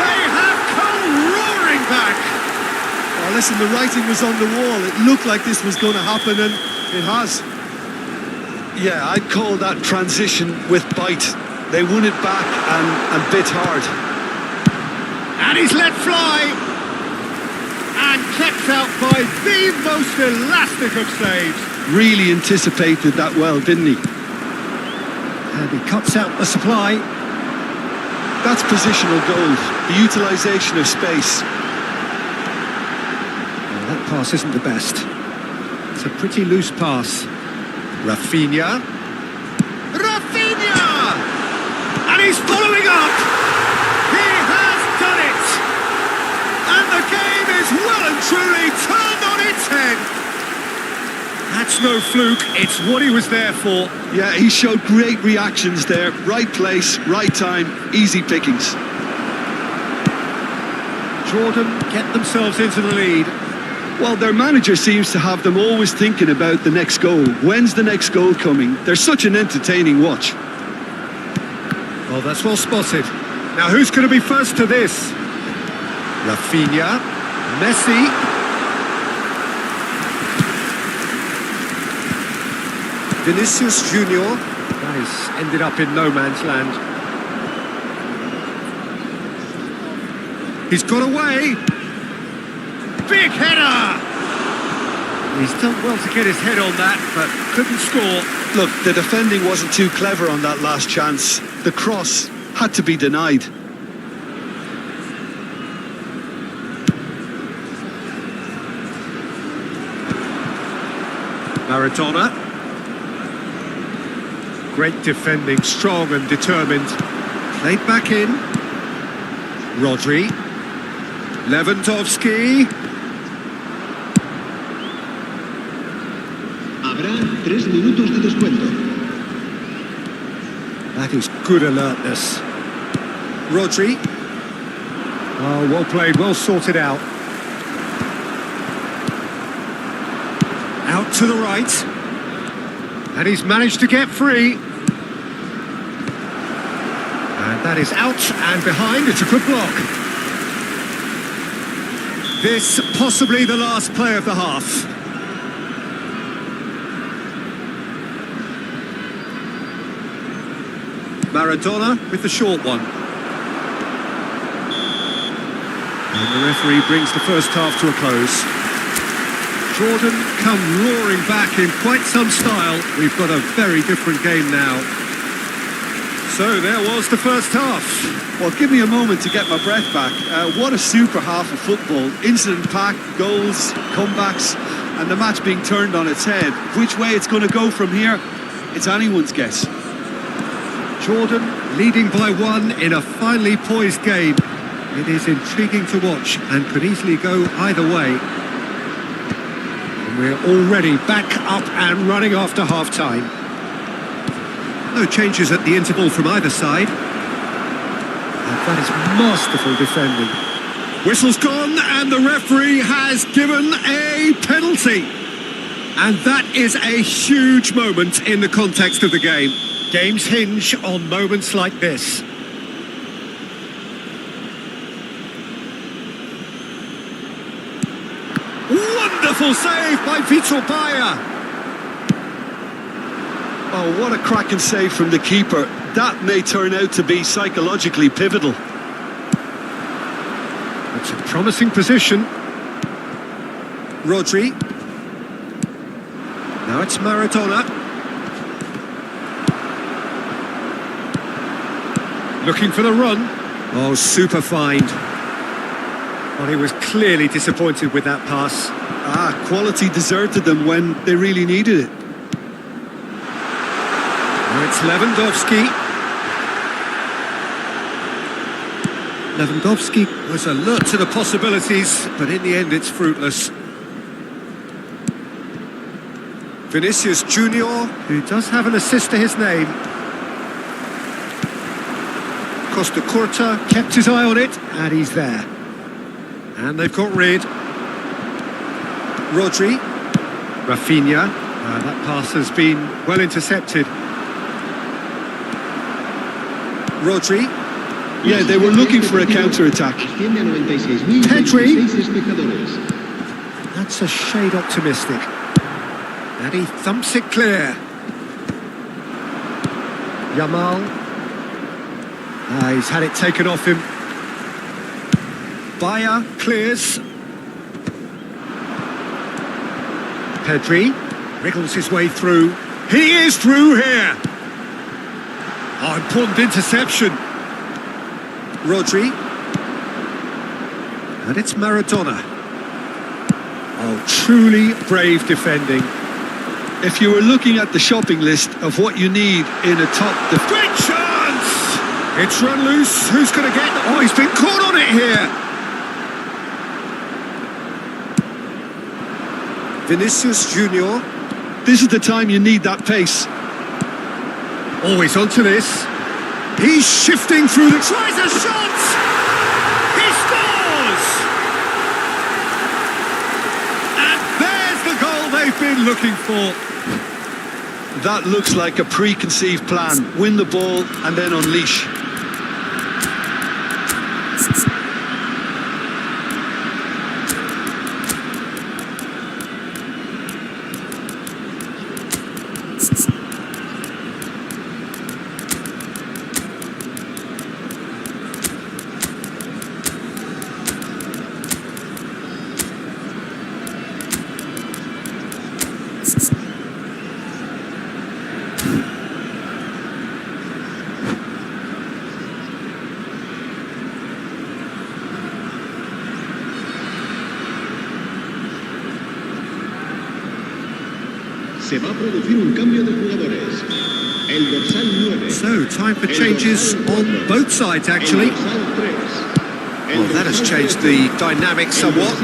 They have come roaring back! Oh, listen, the writing was on the wall. It looked like this was going to happen, and it has. Yeah, I'd call that transition with bite. They won it back and bit hard. And he's let fly! And kept out by the most elastic of saves. Really anticipated that well, didn't he? And he cuts out the supply. That's positional goal, the utilisation of space. Well, that pass isn't the best. It's a pretty loose pass. Rafinha. Rafinha! And he's following up! He has done it! And the game is well and truly turned on its head! That's no fluke, it's what he was there for. Yeah, he showed great reactions there. Right place, right time, easy pickings. Jordan get themselves into the lead. Well, their manager seems to have them always thinking about the next goal. When's the next goal coming? They're such an entertaining watch. Well, that's well spotted. Now, who's going to be first to this? Rafinha, Messi. Vinicius Junior. That has ended up in no man's land. He's got away. Big header! He's done well to get his head on that, but couldn't score. Look, the defending wasn't too clever on that last chance. The cross had to be denied. Maradona. Great defending, strong and determined. Played back in. Rodri. Lewandowski. Habrá 3 minutos de descuento. That is good alertness. Rodri. Oh, well played, well sorted out. Out to the right. And he's managed to get free. And that is out and behind. It's a good block. This possibly the last play of the half. Maradona with the short one. And the referee brings the first half to a close. Jordan come roaring back in quite some style. We've got a very different game now. So there was the first half. Well, give me a moment to get my breath back. What a super half of football. Incident-packed, goals, comebacks, and the match being turned on its head. Which way it's going to go from here, it's anyone's guess. Jordan leading by one in a finely poised game. It is intriguing to watch and could easily go either way. And we're already back up and running after half-time. No changes at the interval from either side. And that is masterful defending. Whistle's gone and the referee has given a penalty. And that is a huge moment in the context of the game. Games hinge on moments like this. Wonderful save by Vitor Baia. Oh, what a cracking save from the keeper. That may turn out to be psychologically pivotal. It's a promising position. Rodri. Now it's Maradona. Looking for the run. Oh, super find. Well, he was clearly disappointed with that pass. Quality deserted them when they really needed it. Now it's Lewandowski. Lewandowski was alert to the possibilities, but in the end it's fruitless. Vinicius Junior, who does have an assist to his name. Costa Curta kept his eye on it, and he's there. And they've got rid. Rodri, Rafinha, that pass has been well intercepted. Rodri. Yeah, they were looking for a counter-attack. Pedri. That's a shade optimistic. And he thumps it clear. Yamal. He's had it taken off him. Bayer clears. Pedri wriggles his way through. He is through here. Oh, important interception. Rodri. And it's Maradona. Oh, truly brave defending. If you were looking at the shopping list of what you need in a top... Great chance! It's run loose. Who's going to get... Oh, he's been caught on it here. Vinicius Junior. This is the time you need that pace. Always onto this. He's shifting through the... Tries a shot! He scores! And there's the goal they've been looking for. That looks like a preconceived plan. Win the ball and then unleash. Se va a producir un cambio de jugadores. El dorsal 9. So, time for changes on both sides, actually. Well, that has changed the dynamic somewhat.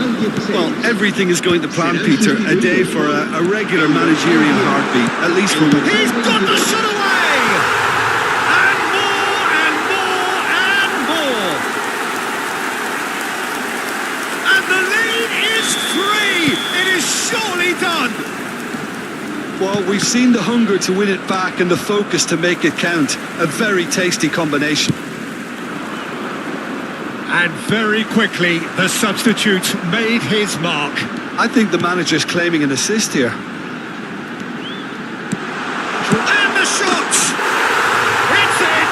Well, everything is going to plan, Peter. A day for a regular managerial heartbeat, at least for me. He's got the shot away! And more, and more, and more! And the lead is 3! It is surely done! Well, we've seen the hunger to win it back and the focus to make it count. A very tasty combination. And very quickly, the substitute made his mark. I think the manager's claiming an assist here. And the shot! It's in!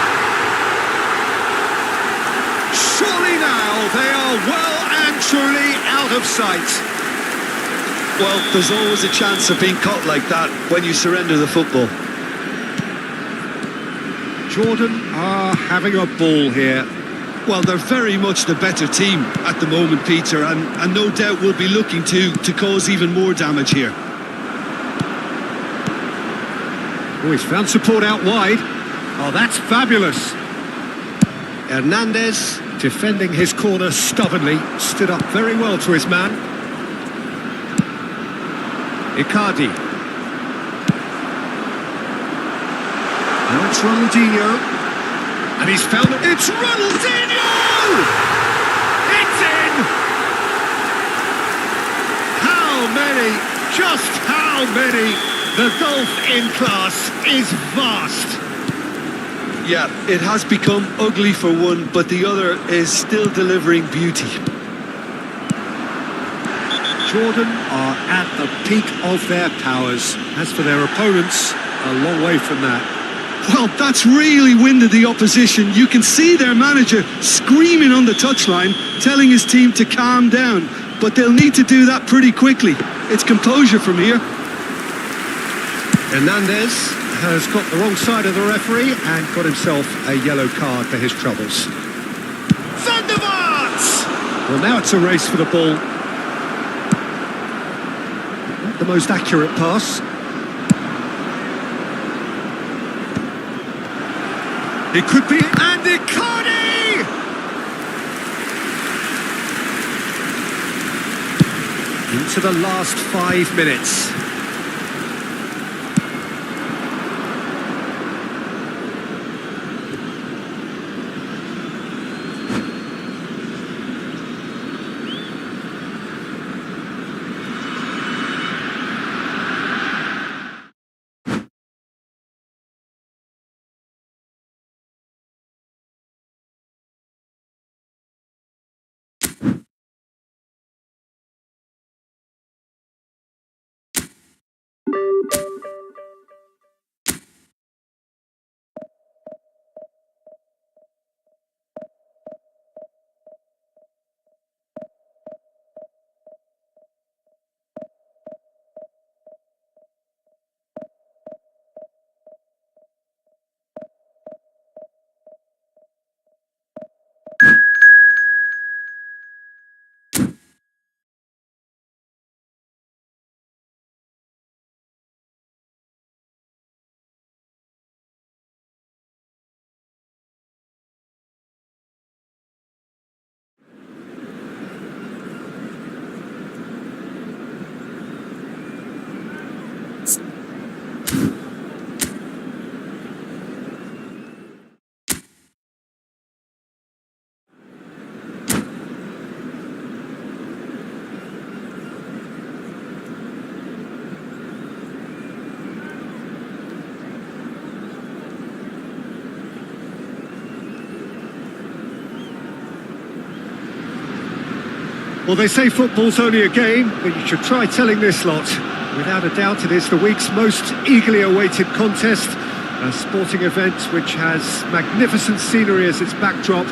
Surely now they are well and truly out of sight. Well, there's always a chance of being caught like that when you surrender the football. Jordan are having a ball here. Well, they're very much the better team at the moment, Peter, and no doubt will be looking to cause even more damage here. Oh, he's found support out wide. Oh, that's fabulous. Hernandez, defending his corner stubbornly, stood up very well to his man. Icardi. Now it's Ronaldinho. And he's found it. It's Ronaldinho! It's in! How many? Just how many? The gulf in class is vast. Yeah, it has become ugly for one, but the other is still delivering beauty. Jordan are at the peak of their powers. As for their opponents, a long way from that. Well, that's really winded the opposition. You can see their manager screaming on the touchline, telling his team to calm down. But they'll need to do that pretty quickly. It's composure from here. Hernandez has got the wrong side of the referee and got himself a yellow card for his troubles. Van der Vaart! Well, now it's a race for the ball. Not the most accurate pass. It could be, and Icardi! into the last 5 minutes. Well, they say football's only a game, but you should try telling this lot. Without a doubt, it is the week's most eagerly awaited contest, a sporting event which has magnificent scenery as its backdrop.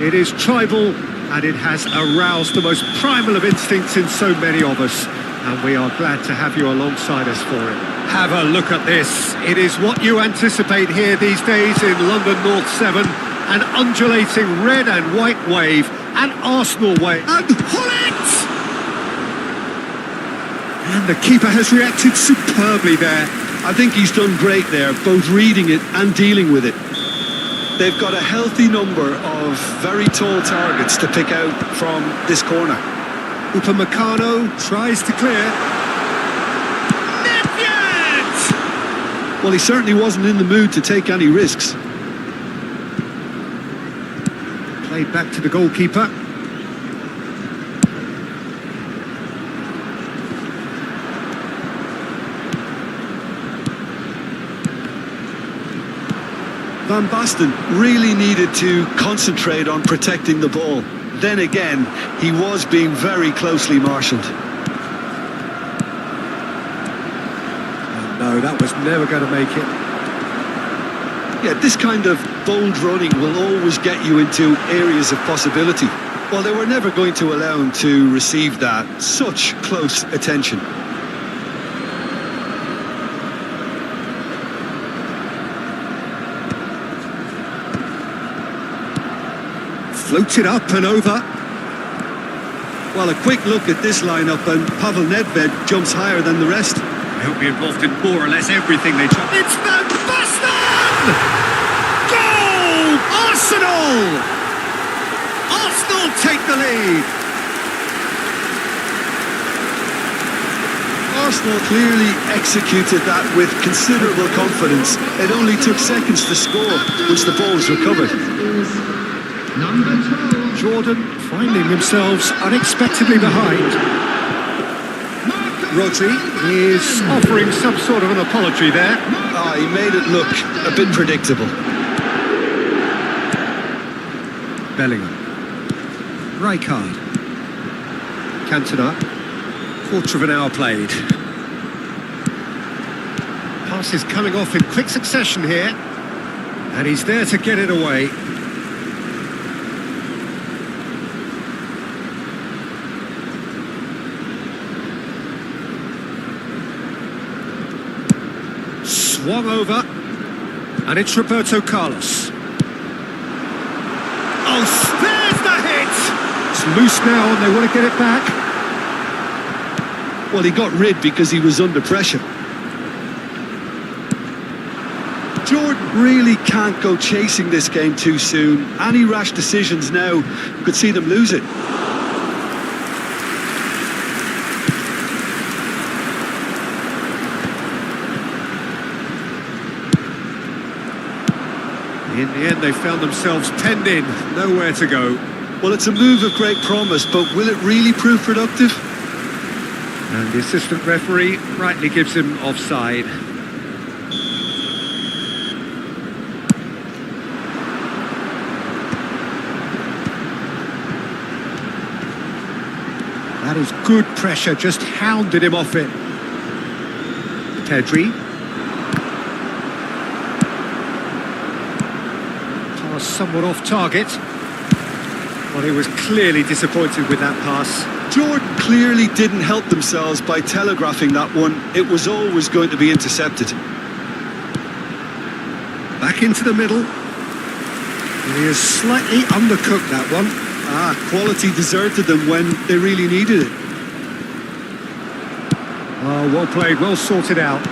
It is tribal, and it has aroused the most primal of instincts in so many of us, and we are glad to have you alongside us for it. Have a look at this. It is what you anticipate here these days in London North 7, an undulating red and white wave, an Arsenal wave, and Hullet! And the keeper has reacted superbly there. I think he's done great there, both reading it and dealing with it. They've got a healthy number of very tall targets to pick out from this corner. Upamecano tries to clear. Net! Well, he certainly wasn't in the mood to take any risks. Played back to the goalkeeper. Van Basten really needed to concentrate on protecting the ball. Then again, he was being very closely marshalled. No, that was never going to make it. Yeah, this kind of bold running will always get you into areas of possibility. Well, they were never going to allow him to receive that. Such close attention. Floats it up and over. Well, a quick look at this lineup, and Pavel Nedved jumps higher than the rest. He'll be involved in more or less everything they try. It's Van Basten! Goal! Arsenal! Arsenal take the lead. Arsenal clearly executed that with considerable confidence. It only took seconds to score once the ball was recovered. Jordan finding themselves unexpectedly behind. Rodri is offering some sort of an apology there. He made it look a bit predictable. Bellingham. Rijkaard. Cantona. Quarter of an hour played. Pass is coming off in quick succession here. And he's there to get it away. Swung over, and it's Roberto Carlos. Oh, there's the hit! It's loose now, and they want to get it back. Well, he got rid because he was under pressure. Jordan really can't go chasing this game too soon. Any rash decisions now could see them lose it. In the end, they found themselves penned in, nowhere to go. Well, it's a move of great promise, but will it really prove productive? And the assistant referee rightly gives him offside. That is good pressure, just hounded him off it. Pedri. Pass somewhat off target. Well, he was clearly disappointed with that pass. Jordan clearly didn't help themselves by telegraphing that one. It was always going to be intercepted. Back into the middle. And he has slightly undercooked that one. Quality deserted them when they really needed it. Oh, well played, well sorted out.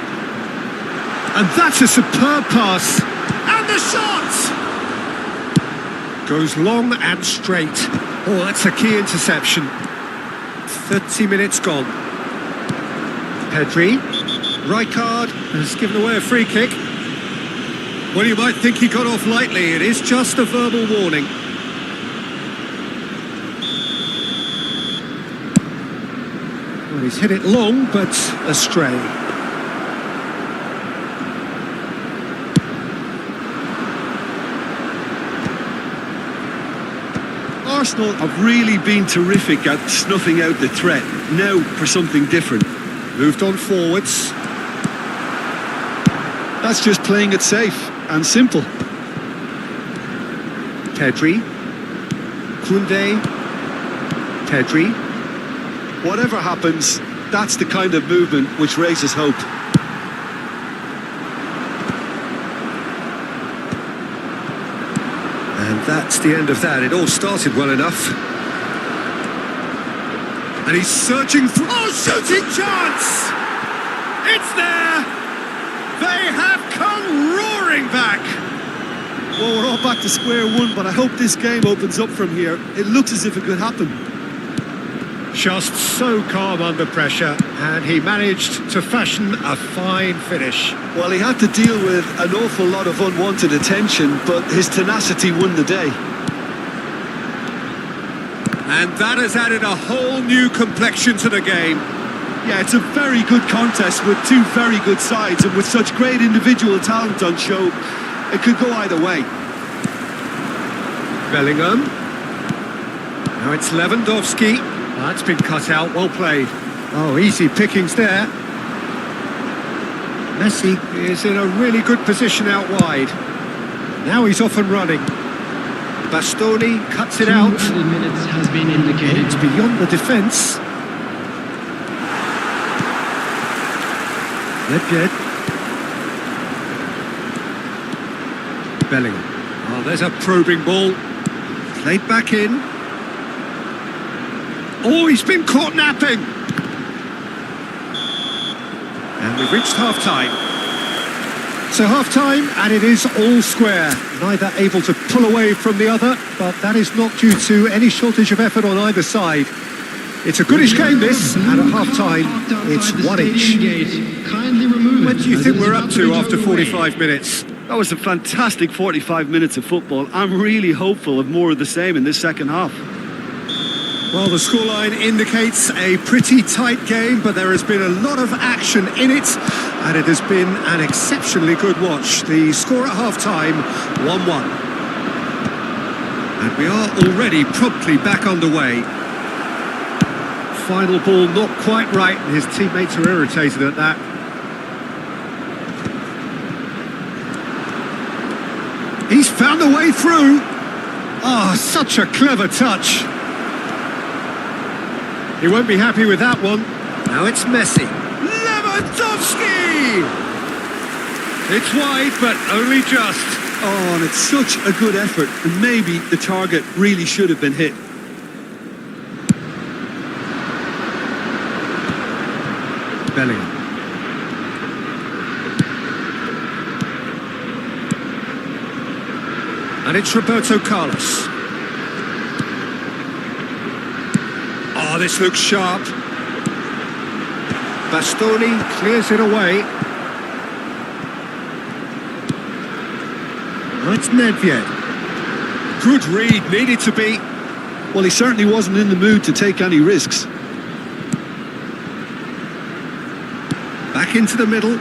And that's a superb pass. And the shot! Goes long and straight. Oh, that's a key interception. 30 minutes gone. Pedri. Rijkaard has given away a free kick. Well, you might think he got off lightly. It is just a verbal warning. Well, he's hit it long, but astray. Arsenal have really been terrific at snuffing out the threat. Now for something different. Moved on forwards. That's just playing it safe and simple. Pedri. Koundé. Pedri. Whatever happens, that's the kind of movement which raises hope. And that's the end of that. It all started well enough. And he's searching through... Oh, shooting chance! It's there! They have come roaring back! Well, we're all back to square one, but I hope this game opens up from here. It looks as if it could happen. Just so calm under pressure, and he managed to fashion a fine finish. Well, he had to deal with an awful lot of unwanted attention, but his tenacity won the day. And that has added a whole new complexion to the game. Yeah, it's a very good contest with two very good sides, and with such great individual talent on show, it could go either way. Bellingham. Now it's Lewandowski. That's been cut out, well played. Oh, easy pickings there. Messi is in a really good position out wide. Now he's off and running. Bastoni cuts it out. 2 minutes has been indicated. It's beyond the defence. Ledged. Bellingham. Oh, there's a probing ball. Played back in. Oh, he's been caught napping. And we've reached half-time. So half-time, and it is all square. Neither able to pull away from the other, but that is not due to any shortage of effort on either side. It's a goodish game, this, and at half-time, it's one each. What do you think we're up to after 45 minutes? That was a fantastic 45 minutes of football. I'm really hopeful of more of the same in this second half. Well, the scoreline indicates a pretty tight game, but there has been a lot of action in it, and it has been an exceptionally good watch. The score at half-time, 1-1. And we are already promptly back underway. Final ball not quite right, and his teammates are irritated at that. He's found a way through. Oh, such a clever touch. He won't be happy with that one. Now it's Messi. Lewandowski! It's wide, but only just. Oh, and it's such a good effort, and maybe the target really should have been hit. Bellingham. And it's Roberto Carlos. Oh, this looks sharp. Bastoni clears it away. That's Nedved. Good read, needed to be. Well, he certainly wasn't in the mood to take any risks. Back into the middle.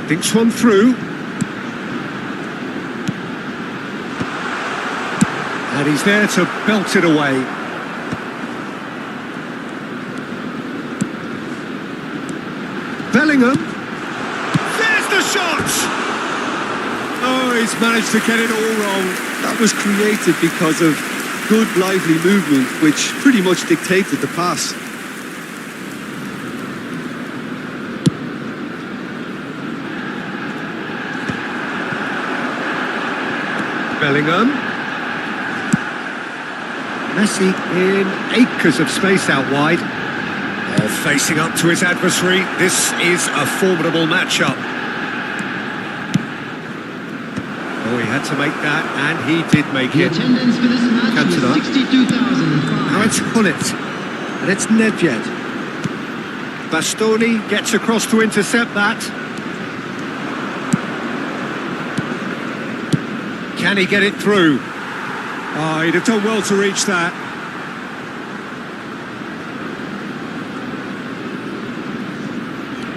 Thinks one through. And he's there to belt it away. Bellingham. There's the shot! Oh, he's managed to get it all wrong. That was created because of good, lively movement, which pretty much dictated the pass. Bellingham. Messi in acres of space out wide. Oh, facing up to his adversary. This is a formidable matchup. Oh, he had to make that, and he did make The it. attendance for this match Cantona. was 62,005. Now it's Hullet, and it's Nedved. Bastoni gets across to intercept that. Can he get it through? Oh, he'd have done well to reach that.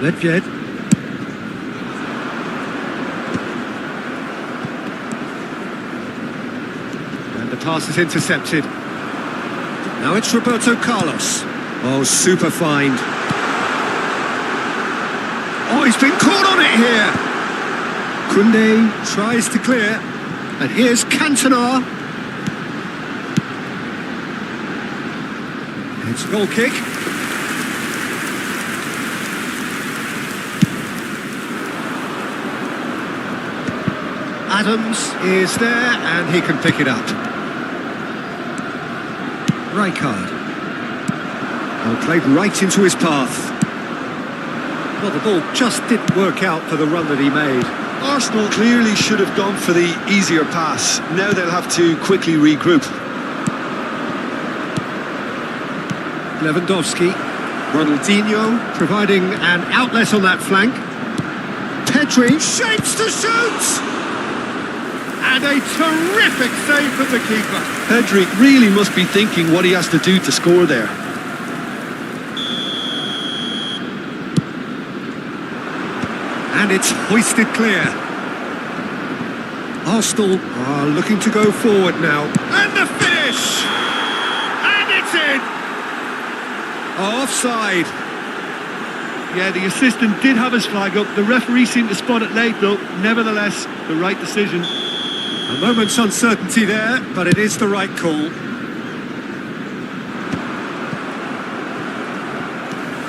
Nedved. And the pass is intercepted. Now it's Roberto Carlos. Oh, super find. Oh, he's been caught on it here. Koundé tries to clear. And here's Cantona. It's a goal kick. Adams is there and he can pick it up. Rijkaard. Oh, played right into his path. Well, the ball just didn't work out for the run that he made. Arsenal clearly should have gone for the easier pass. Now they'll have to quickly regroup. Lewandowski. Ronaldinho providing an outlet on that flank. Pedri shapes to shoot! And a terrific save from the keeper. Pedri really must be thinking what he has to do to score there. And it's hoisted clear. Arsenal are looking to go forward now. And the finish! And it's in! Offside. Yeah, the assistant did have his flag up. The referee seemed to spot it late, though. Nevertheless, the right decision. A moment's uncertainty there, but it is the right call.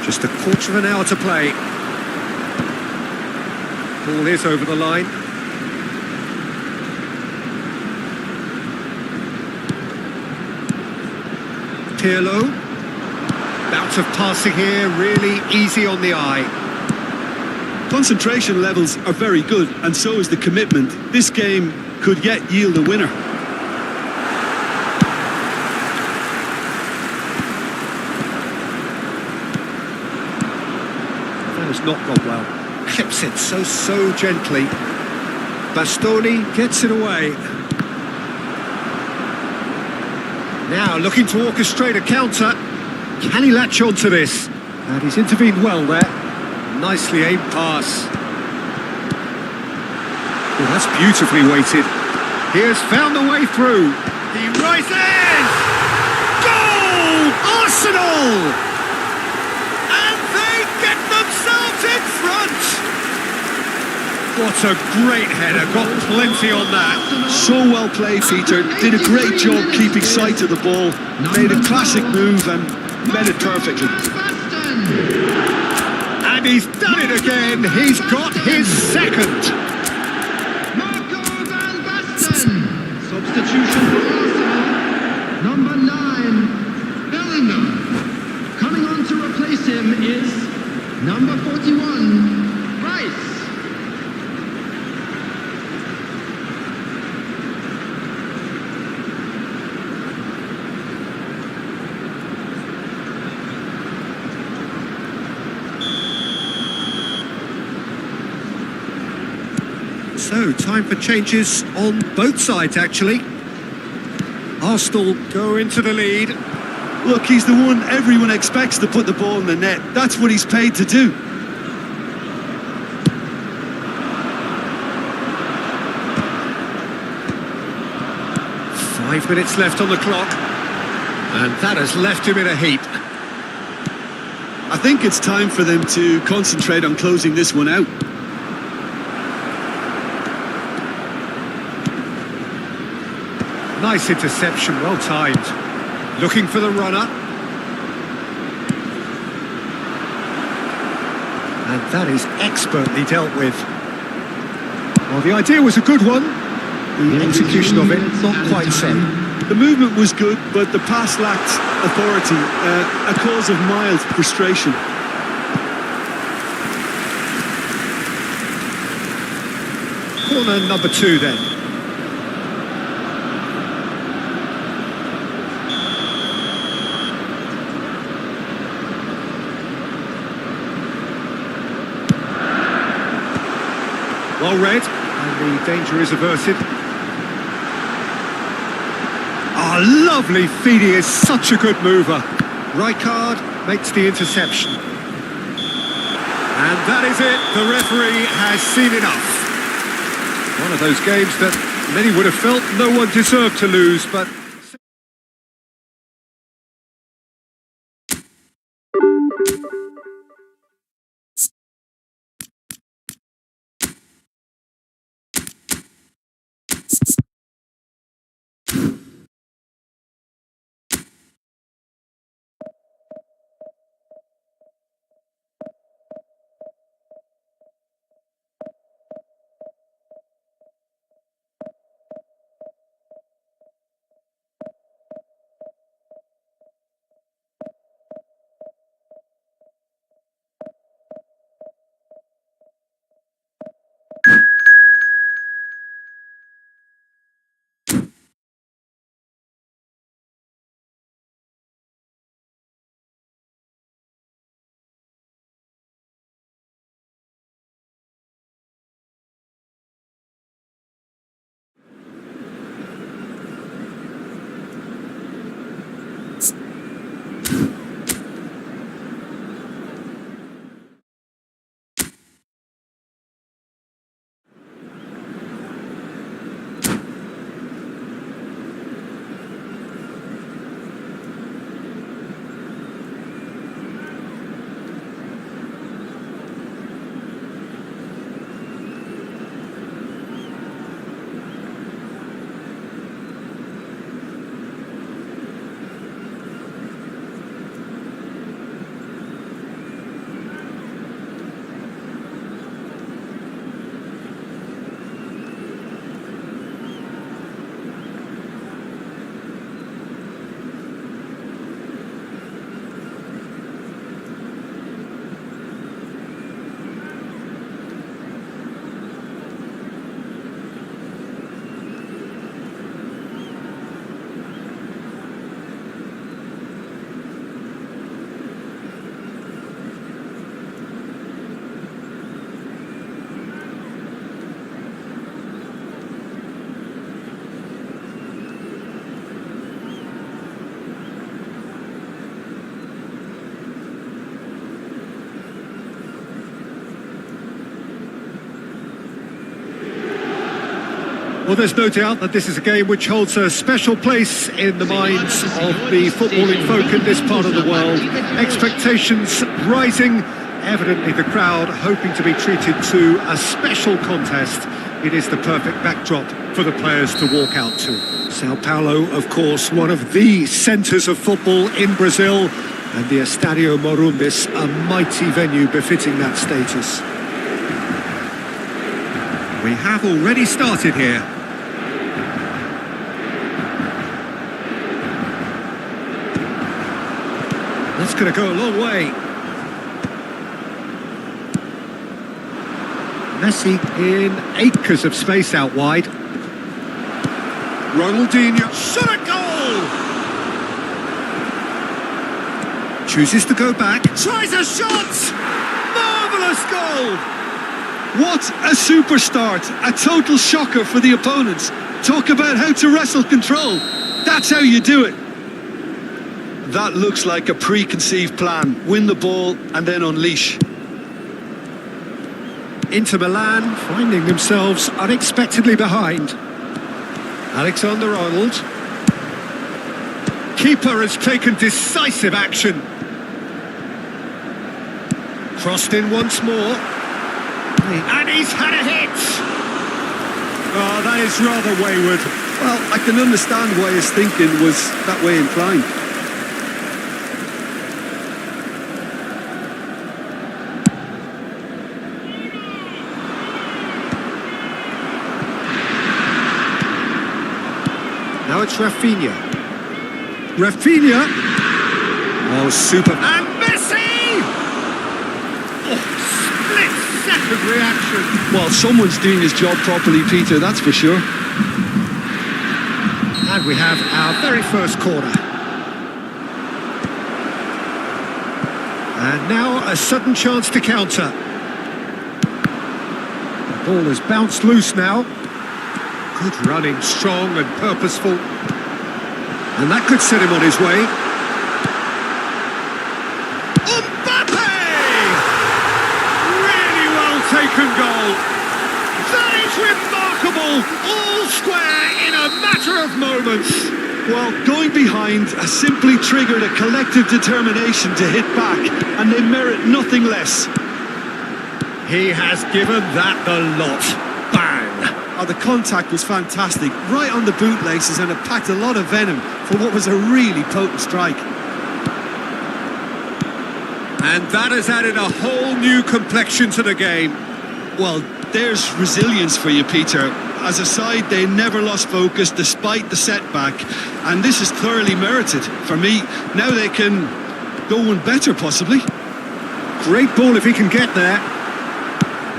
Just a quarter of an hour to play. Ball is over the line. Pirlo. Bout of passing here, really easy on the eye. Concentration levels are very good, and so is the commitment. This game could yet yield a winner. That has not gone well. Clips it so gently. Bastoni gets it away. Now looking to orchestrate a counter. Can he latch on to this? And he's intervened well there. Nicely aimed pass. Well, that's beautifully weighted. He has found the way through. He rises! Goal! Arsenal! And they get themselves in front! What a great header. Got plenty on that. So well played, Peter. Did a great job keeping sight of the ball. Made a classic move and met it perfectly. And he's done it again. He's got his second. Substitution for Arsenal. Number 9, Bellingham. Coming on to replace him is number 41, Rice. So, time for changes on both sides, actually. Arsenal go into the lead. Look, he's the one everyone expects to put the ball in the net. That's what he's paid to do. Five minutes left on the clock. And that has left him in a heap. I think it's time for them to concentrate on closing this one out. Nice interception, well timed. Looking for the runner. And that is expertly dealt with. Well, the idea was a good one. The execution of it, not quite so. The movement was good, but the pass lacked authority, a cause of mild frustration. Corner number 2 then. Well read, and the danger is averted. Oh, lovely feed, he is such a good mover. Rijkaard makes the interception. And that is it, the referee has seen enough. One of those games that many would have felt no one deserved to lose, but... Well, there's no doubt that this is a game which holds a special place in the minds of the footballing folk in this part of the world. Expectations rising, evidently the crowd hoping to be treated to a special contest. It is the perfect backdrop for the players to walk out to. Sao Paulo, of course, one of the centres of football in Brazil, and the Estadio Morumbis, a mighty venue befitting that status. We have already started here. That's going to go a long way. Messi in acres of space out wide. Ronaldinho, shot a goal! Chooses to go back, tries a shot! Marvellous goal! What a super start. A total shocker for the opponents. Talk about how to wrestle control. That's how you do it. That looks like a preconceived plan. Win the ball and then unleash. Inter Milan finding themselves unexpectedly behind. Alexander-Arnold. Keeper has taken decisive action. Crossed in once more. And he's had a hit! Oh, that is rather wayward. Well, I can understand why his thinking was that way inclined. Now it's Rafinha. Rafinha! Oh, super. And Messi! Oh, split-second reaction. Well, someone's doing his job properly, Peter, that's for sure. And we have our very first corner. And now a sudden chance to counter. The ball has bounced loose now. Good running, strong and purposeful. And that could set him on his way. Mbappe! Really well taken goal. That is remarkable. All square in a matter of moments. Well, going behind has simply triggered a collective determination to hit back, and they merit nothing less. He has given that the lot. Bang! Oh, the contact was fantastic, right on the bootlaces, and it packed a lot of venom for what was a really potent strike. And that has added a whole new complexion to the game. Well, there's resilience for you, Peter. As a side, they never lost focus despite the setback, and this is thoroughly merited. For me, now they can go one better, possibly. Great ball if he can get there.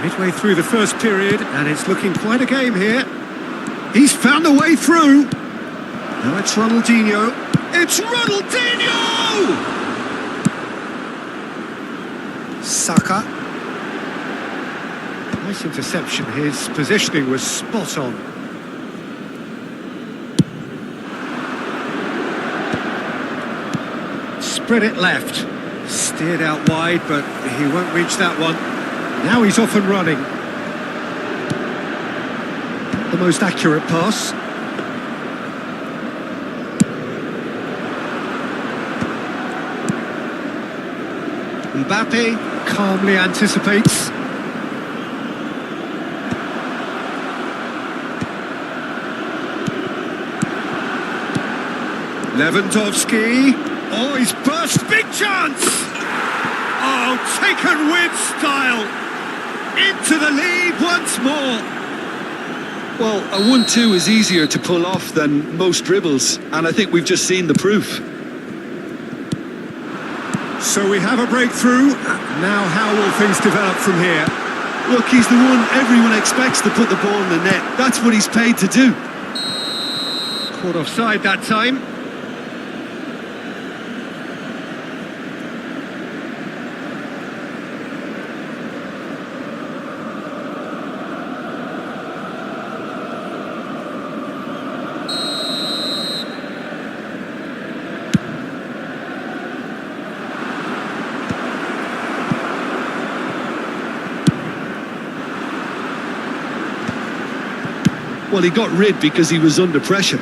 Midway through the first period, and it's looking quite a game here. He's found a way through. Now it's Ronaldinho. It's Ronaldinho! Saka. Nice interception. His positioning was spot on. Spread it left. Steered out wide, but he won't reach that one. Now he's off and running. The most accurate pass. Mbappe calmly anticipates. Lewandowski. Oh, he's burst. Big chance! Oh, taken with style. Into the lead once more. Well, a 1-2 is easier to pull off than most dribbles, and I think we've just seen the proof. So we have a breakthrough. Now how will things develop from here? Look, he's the one everyone expects to put the ball in the net. That's what he's paid to do. Caught offside that time. Well, he got rid because he was under pressure.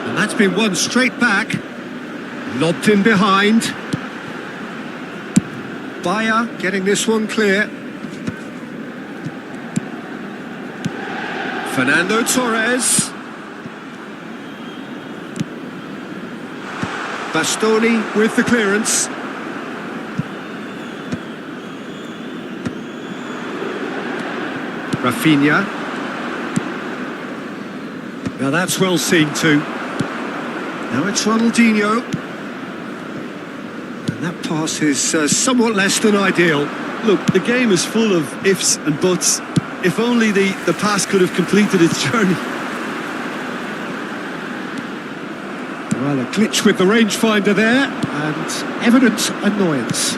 And that's been won straight back. Lobbed in behind. Bayer getting this one clear. Fernando Torres. Bastoni with the clearance. Rafinha. Now that's well seen too. Now it's Ronaldinho. And that pass is somewhat less than ideal. Look, the game is full of ifs and buts. If only the pass could have completed its journey. Well, a glitch with the rangefinder there, and evident annoyance.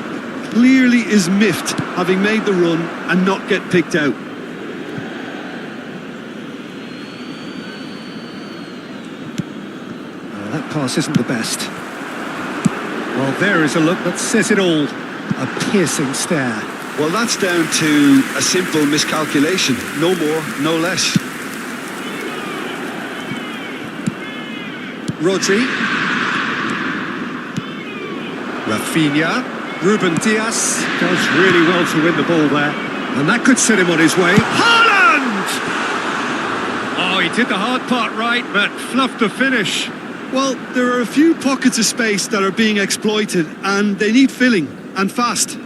clearly is miffed having made the run and not get picked out. That pass isn't the best. Well, there is a look that says it all. A piercing stare. Well, that's down to a simple miscalculation. No more, no less. Rodri. Rafinha. Ruben Diaz does really well to win the ball there. And that could set him on his way. Haaland! Oh, he did the hard part right, but fluffed the finish. Well, there are a few pockets of space that are being exploited, and they need filling, and fast.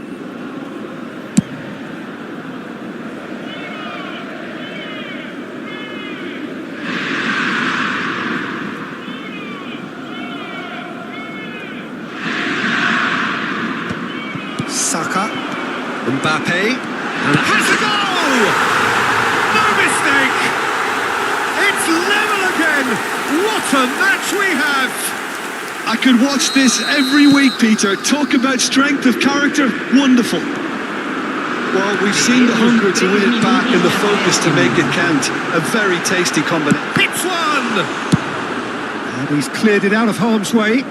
Saka, Mbappe, and has a goal! No mistake! It's level again! What a match we have! I could watch this every week, Peter. Talk about strength of character, wonderful. Well, we've seen the hunger to win it back and the focus to make it count. A very tasty combination. Hits one! And he's cleared it out of harm's way.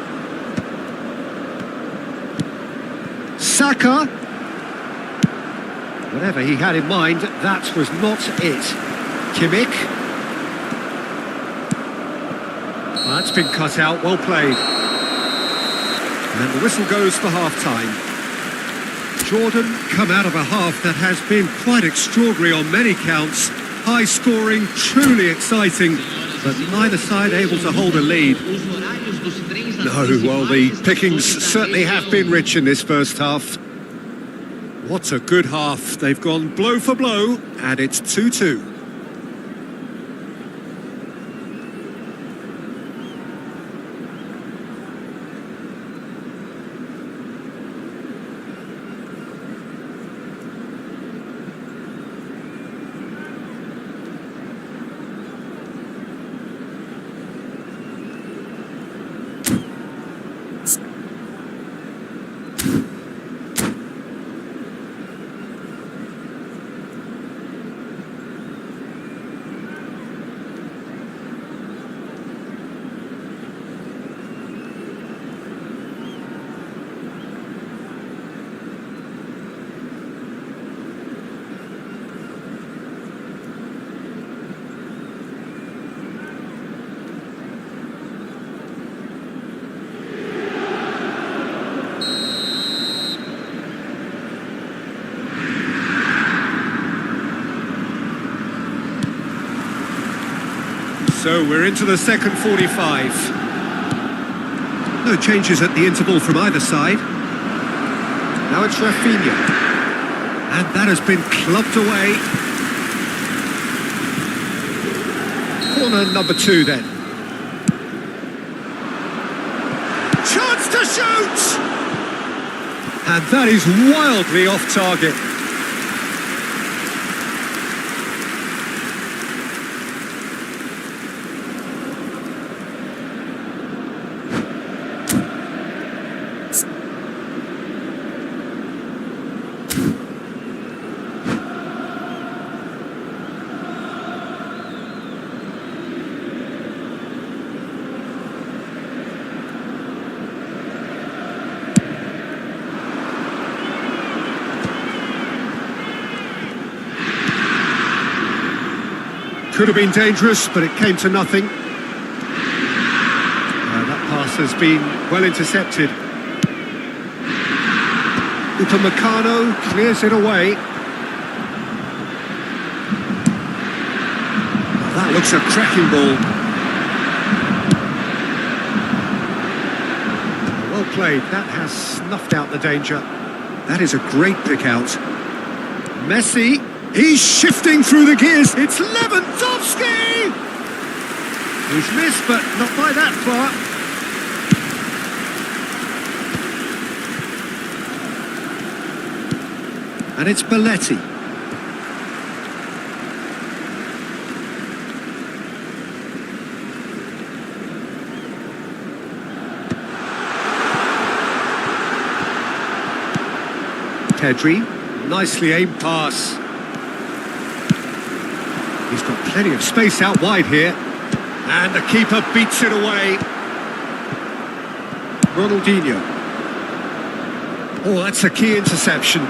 Saka. Whatever he had in mind, that was not it. Kimmich. That's been cut out, well played. And the whistle goes for half-time. Jordan come out of a half that has been quite extraordinary on many counts. High-scoring, truly exciting, but neither side able to hold a lead. No, well, the pickings certainly have been rich in this first half. What a good half. They've gone blow for blow, and it's 2-2. So we're into the second 45. No changes at the interval from either side. Now it's Rafinha. And that has been clubbed away. Corner number 2 then. Chance to shoot! And that is wildly off target. Could have been dangerous, but it came to nothing. That pass has been well intercepted. Upamecano clears it away. That looks a cracking ball. Well played. That has snuffed out the danger. That is a great pick out. Messi. He's shifting through the gears. It's Lewandowski! He's missed, but not by that far. And it's Belletti. Pedri. Nicely aimed pass. He's got plenty of space out wide here. And the keeper beats it away. Ronaldinho. Oh, that's a key interception.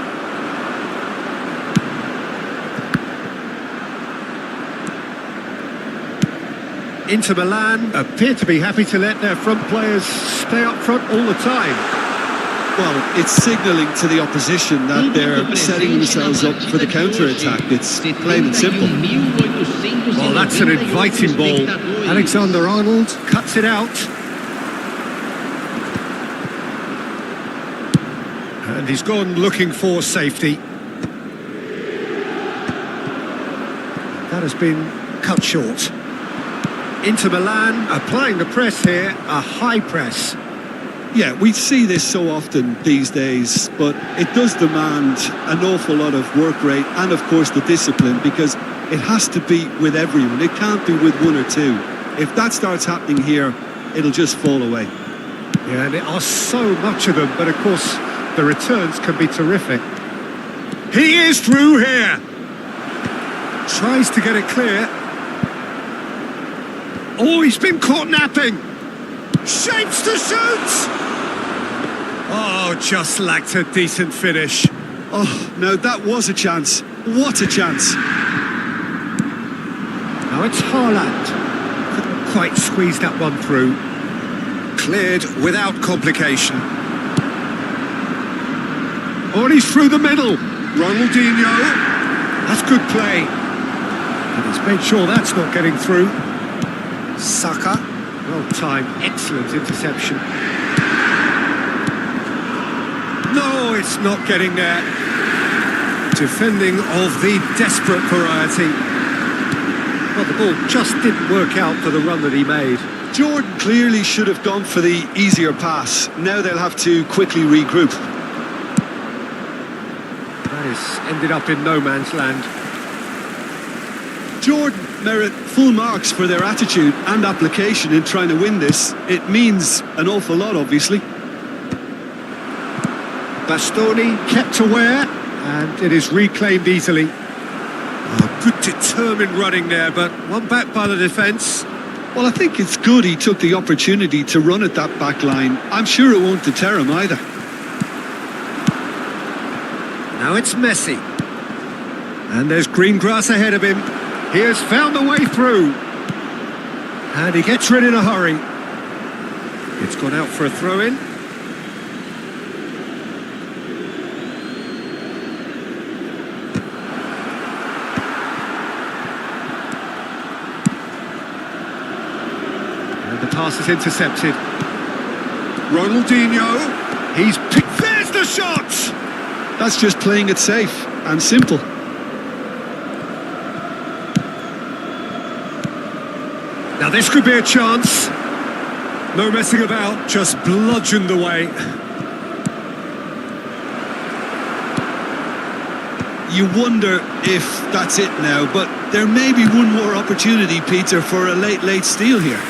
Inter Milan appear to be happy to let their front players stay up front all the time. Well, it's signalling to the opposition that they're setting themselves up for the counter-attack. It's plain and simple. Well, that's an inviting ball. Alexander-Arnold cuts it out. And he's gone looking for safety. That has been cut short. Inter Milan applying the press here, a high press. Yeah, we see this so often these days, but it does demand an awful lot of work rate and, of course, the discipline, because it has to be with everyone. It can't be with one or two. If that starts happening here, it'll just fall away. Yeah, and there are so much of them, but of course, the returns can be terrific. He is through here. Tries to get it clear. Oh, he's been caught napping. Shapes to shoot. Oh, just lacked a decent finish. Oh, no, that was a chance. What a chance. Now it's Haaland. Couldn't quite squeeze that one through. Cleared without complication. Oh, and he's through the middle. Ronaldinho. That's good play. And he's made sure that's not getting through. Saka, well timed, excellent interception. No, it's not getting there. Defending of the desperate variety. Well, the ball just didn't work out for the run that he made. Jordan clearly should have gone for the easier pass. Now they'll have to quickly regroup. That has ended up in no man's land. Jordan merit full marks for their attitude and application in trying to win this. It means an awful lot, obviously. Bastoni kept aware, and it is reclaimed easily. Oh, good determined running there, but one back by the defence. Well, I think it's good he took the opportunity to run at that back line. I'm sure it won't deter him either. Now it's Messi. And there's green grass ahead of him. He has found a way through. And he gets rid in a hurry. It's gone out for a throw-in. And the pass is intercepted. Ronaldinho. He's picked. There's the shot! That's just playing it safe and simple. Now this could be a chance. No messing about, just bludgeoned away. You wonder if that's it now, but there may be one more opportunity, Peter, for a late steal here.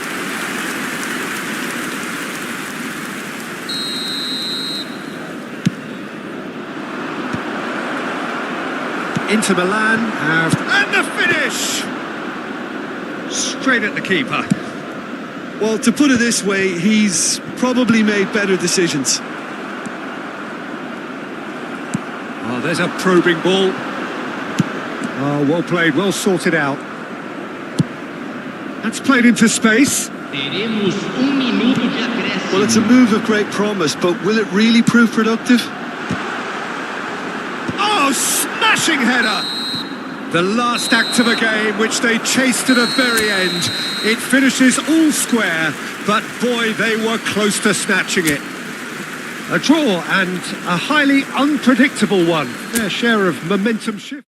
Inter Milan have... And the finish! Straight at the keeper. Well, to put it this way, he's probably made better decisions. Oh, there's a probing ball. Oh, well played, well sorted out. That's played into space. Well, it's a move of great promise, but will it really prove productive? Oh, smashing header! The last act of a game which they chased to the very end. It finishes all square, but boy, they were close to snatching it. A draw and a highly unpredictable one. Their share of momentum shift.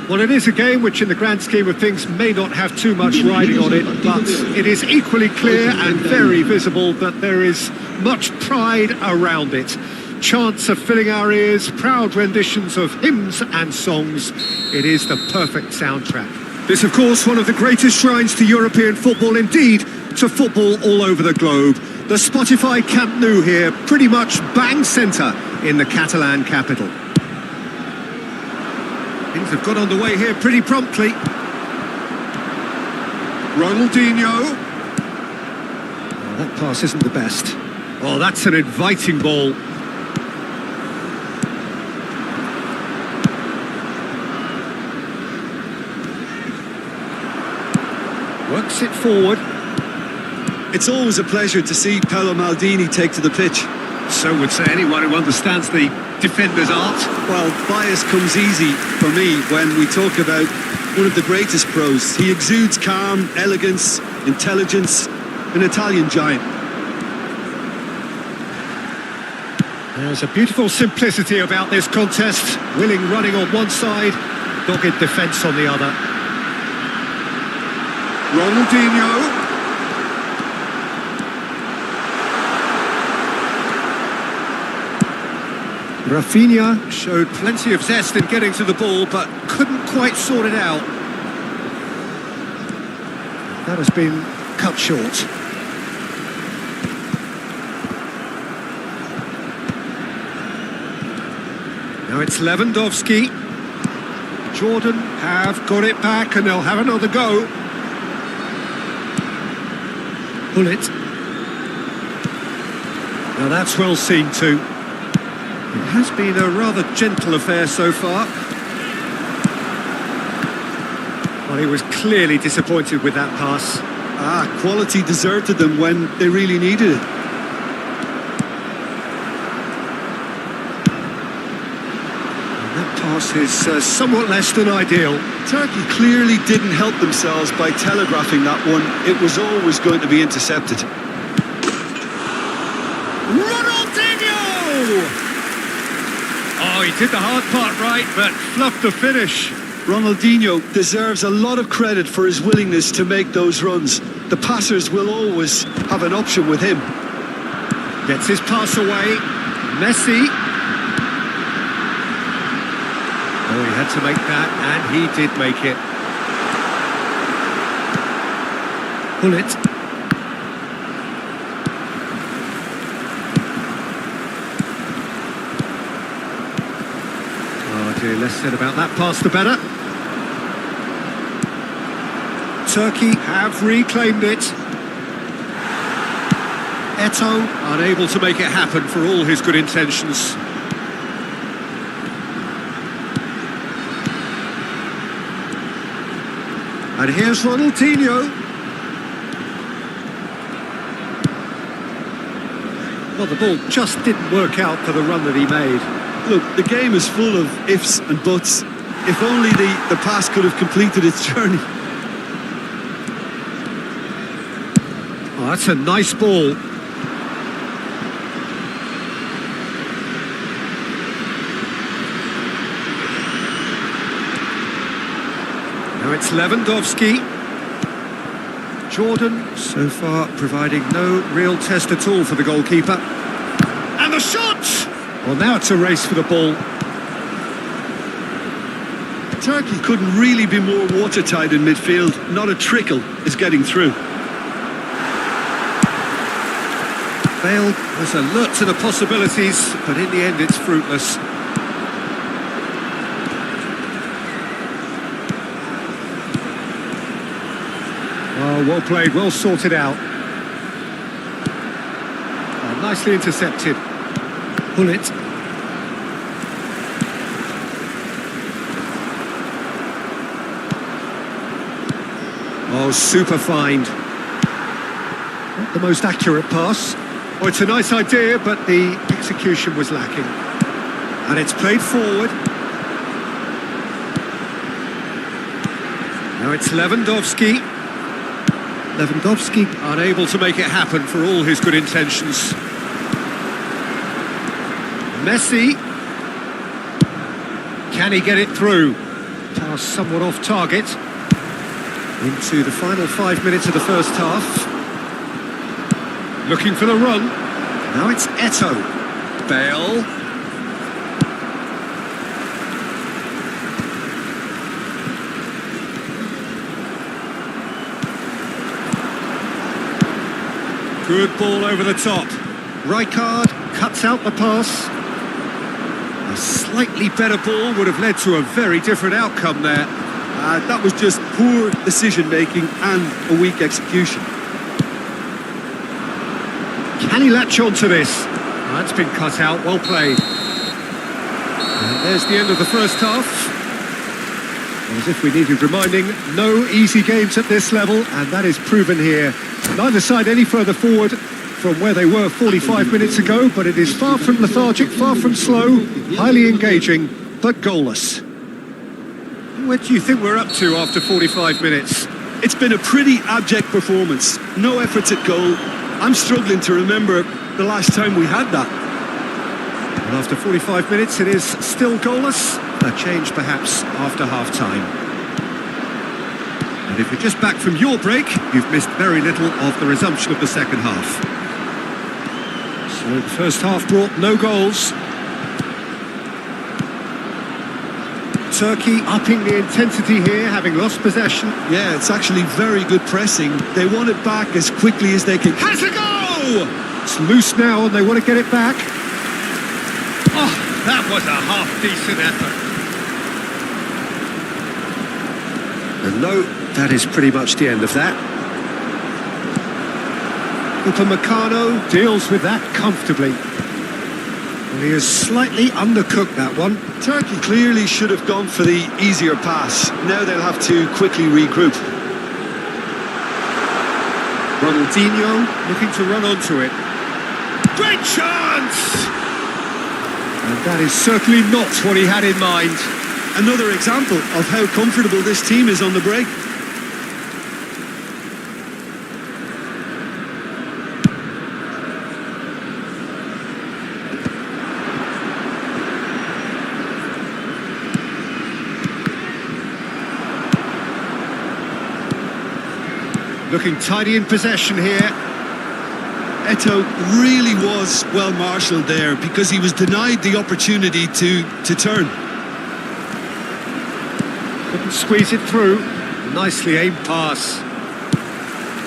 Well, it is a game which in the grand scheme of things may not have too much riding on it, but it is equally clear and very visible that there is much pride around it. Chants are filling our ears, proud renditions of hymns and songs. It is the perfect soundtrack. This, of course, one of the greatest shrines to European football, indeed, to football all over the globe. The Spotify Camp Nou here, pretty much bang centre in the Catalan capital. Things have got underway here pretty promptly. Ronaldinho. Oh, that pass isn't the best. Oh, that's an inviting ball. Works it forward. It's always a pleasure to see Paolo Maldini take to the pitch. So would say anyone who understands the defender's art. Well, bias comes easy for me when we talk about one of the greatest pros. He exudes calm, elegance, intelligence, an Italian giant. There's a beautiful simplicity about this contest. Willing running on one side, dogged defence on the other. Ronaldinho. Rafinha showed plenty of zest in getting to the ball, but couldn't quite sort it out. That has been cut short. Now it's Lewandowski. Jordan have got it back and they'll have another go. Pull it. Now that's well seen too. It has been a rather gentle affair so far. Well, he was clearly disappointed with that pass. Quality deserted them when they really needed it. That pass is somewhat less than ideal. Turkey clearly didn't help themselves by telegraphing that one. It was always going to be intercepted. Ronaldinho! Oh, he did the hard part right, but fluffed the finish. Ronaldinho deserves a lot of credit for his willingness to make those runs. The passers will always have an option with him. Gets his pass away. Messi. Oh, he had to make that, and he did make it. Pull it. Oh dear, less said about that pass the better. Turkey have reclaimed it. Eto'o unable to make it happen for all his good intentions. And here's Ronaldinho. Well, the ball just didn't work out for the run that he made. Look, the game is full of ifs and buts. If only the pass could have completed its journey. Oh, that's a nice ball. Now it's Lewandowski. Jordan, so far, providing no real test at all for the goalkeeper. And the shot! Well, now it's a race for the ball. Turkey couldn't really be more watertight in midfield. Not a trickle is getting through. Bale was alert to the possibilities, but in the end it's fruitless. Oh, well played, well sorted out. Oh, nicely intercepted. Pull it. Oh, super find. Not the most accurate pass. Oh, it's a nice idea, but the execution was lacking. And it's played forward. Now it's Lewandowski. Lewandowski unable to make it happen for all his good intentions. Messi. Can he get it through? Pass somewhat off target. Into the final 5 minutes of the first half. Looking for the run. Now it's Eto. Bale. Good ball over the top. Rijkaard cuts out the pass. A slightly better ball would have led to a very different outcome there. That was just poor decision-making and a weak execution. Can he latch on to this? That's been cut out, well played. And there's the end of the first half. As if we needed reminding, no easy games at this level, and that is proven here. Neither side any further forward from where they were 45 minutes ago, but it is far from lethargic, far from slow, highly engaging, but goalless. What do you think we're up to after 45 minutes? It's been a pretty abject performance. No efforts at goal. I'm struggling to remember the last time we had that. And after 45 minutes, it is still goalless. A change perhaps after half-time. And if you're just back from your break, you've missed very little of the resumption of the second half. So the first half brought no goals. Turkey upping the intensity here, having lost possession. Yeah, it's actually very good pressing. They want it back as quickly as they can. Has a go! It's loose now and they want to get it back. Oh, that was a half-decent effort. And no, that is pretty much the end of that. Upamecano deals with that comfortably. Well, he has slightly undercooked that one. Turkey clearly should have gone for the easier pass. Now they'll have to quickly regroup. Ronaldinho looking to run onto it. Great chance! And that is certainly not what he had in mind. Another example of how comfortable this team is on the break. Looking tidy in possession here. Eto really was well marshalled there because he was denied the opportunity to turn. Couldn't squeeze it through. Nicely aimed pass.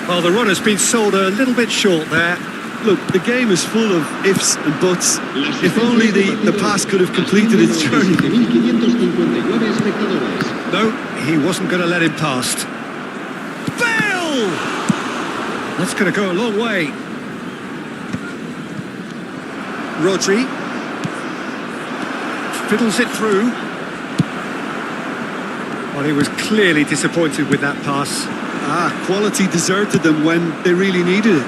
Well, the runner's been sold a little bit short there. Look, the game is full of ifs and buts. If only the pass could have completed its journey. No, he wasn't going to let him past. Bale! That's going to go a long way. Rodri fiddles it through. Well, he was clearly disappointed with that pass. Quality deserted them when they really needed it.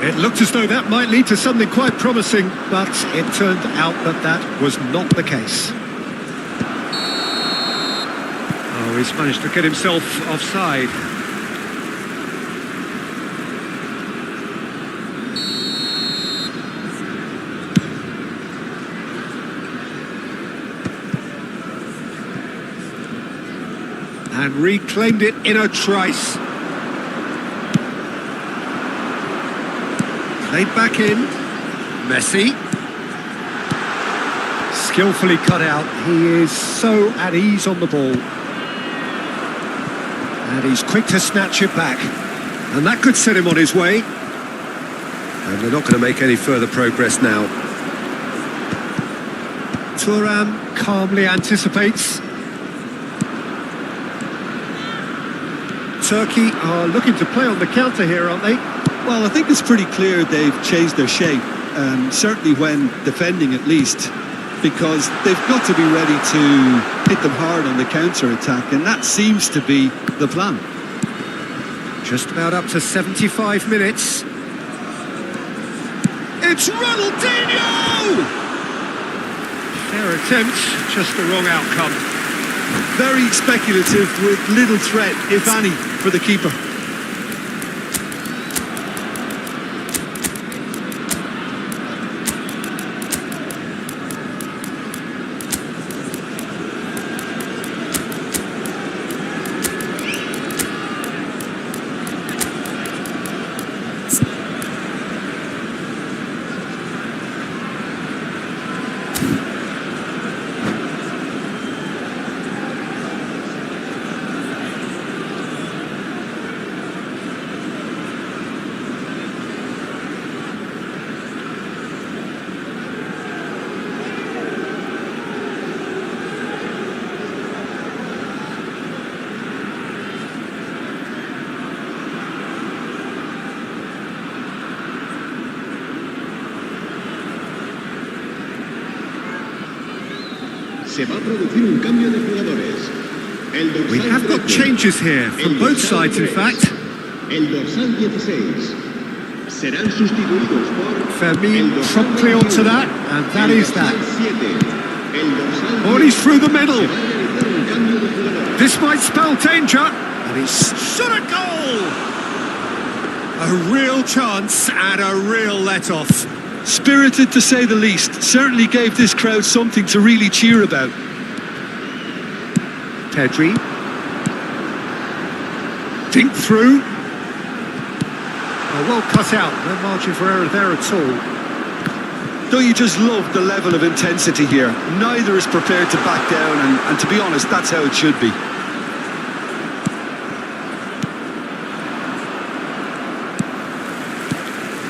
It looked as though that might lead to something quite promising, but it turned out that that was not the case. Oh, he's managed to get himself offside. And reclaimed it in a trice. Played back in. Messi. Skillfully cut out. He is so at ease on the ball. And he's quick to snatch it back. And that could set him on his way. And they're not going to make any further progress now. Thuram calmly anticipates. Turkey are looking to play on the counter here, aren't they? Well, I think it's pretty clear they've changed their shape, certainly when defending at least, because they've got to be ready to hit them hard on the counter-attack, and that seems to be the plan. Just about up to 75 minutes. It's Ronaldinho! Fair attempt, just the wrong outcome. Very speculative with little threat, if any, for the keeper. Se va a producir un cambio de jugadores. El dorsal We have got 13, changes here from el both dorsal sides, in 3, fact. El dorsal 16. Serán sustituidos por Fermin el dorsal promptly onto 21, that, and that el is dorsal that. 7, el dorsal Oh, 10. he's through the middle. Se va a realizar un cambio de jugadores. This might spell danger, and he's shot a goal! A real chance and a real let-off. Spirited to say the least. Certainly gave this crowd something to really cheer about. Pedri. Dink through. Oh, well cut out, no margin for error there at all. Don't you just love the level of intensity here? Neither is prepared to back down, and to be honest, that's how it should be.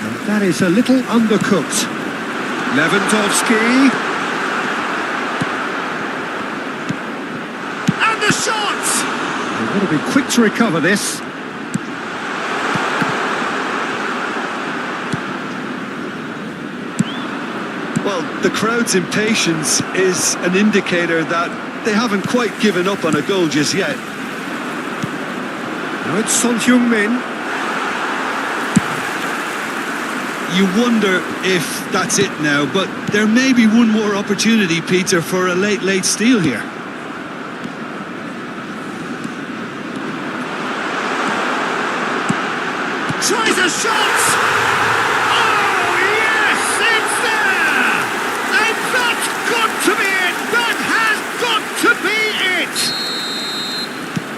And that is a little undercooked. Lewandowski. And the shot! They've got to be quick to recover this. Well, the crowd's impatience is an indicator that they haven't quite given up on a goal just yet. Now it's Son Heung-min. You wonder if that's it now, but there may be one more opportunity, Peter, for a late steal here. Tries a shot! Oh, yes, it's there! And that's got to be it! That has got to be it!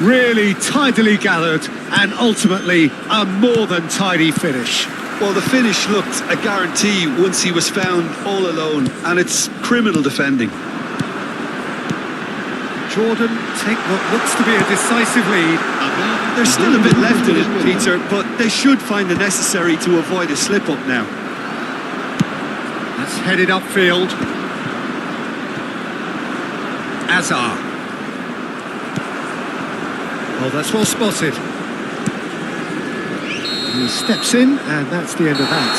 Really tidily gathered, and ultimately a more than tidy finish. Well, the finish looked a guarantee once he was found all alone, and it's criminal defending. Jordan take what looks to be a decisive lead. There's still a bit left in it, Peter, but they should find the necessary to avoid a slip-up now. That's headed upfield. Azar. Oh, that's well spotted. He steps in, and that's the end of that.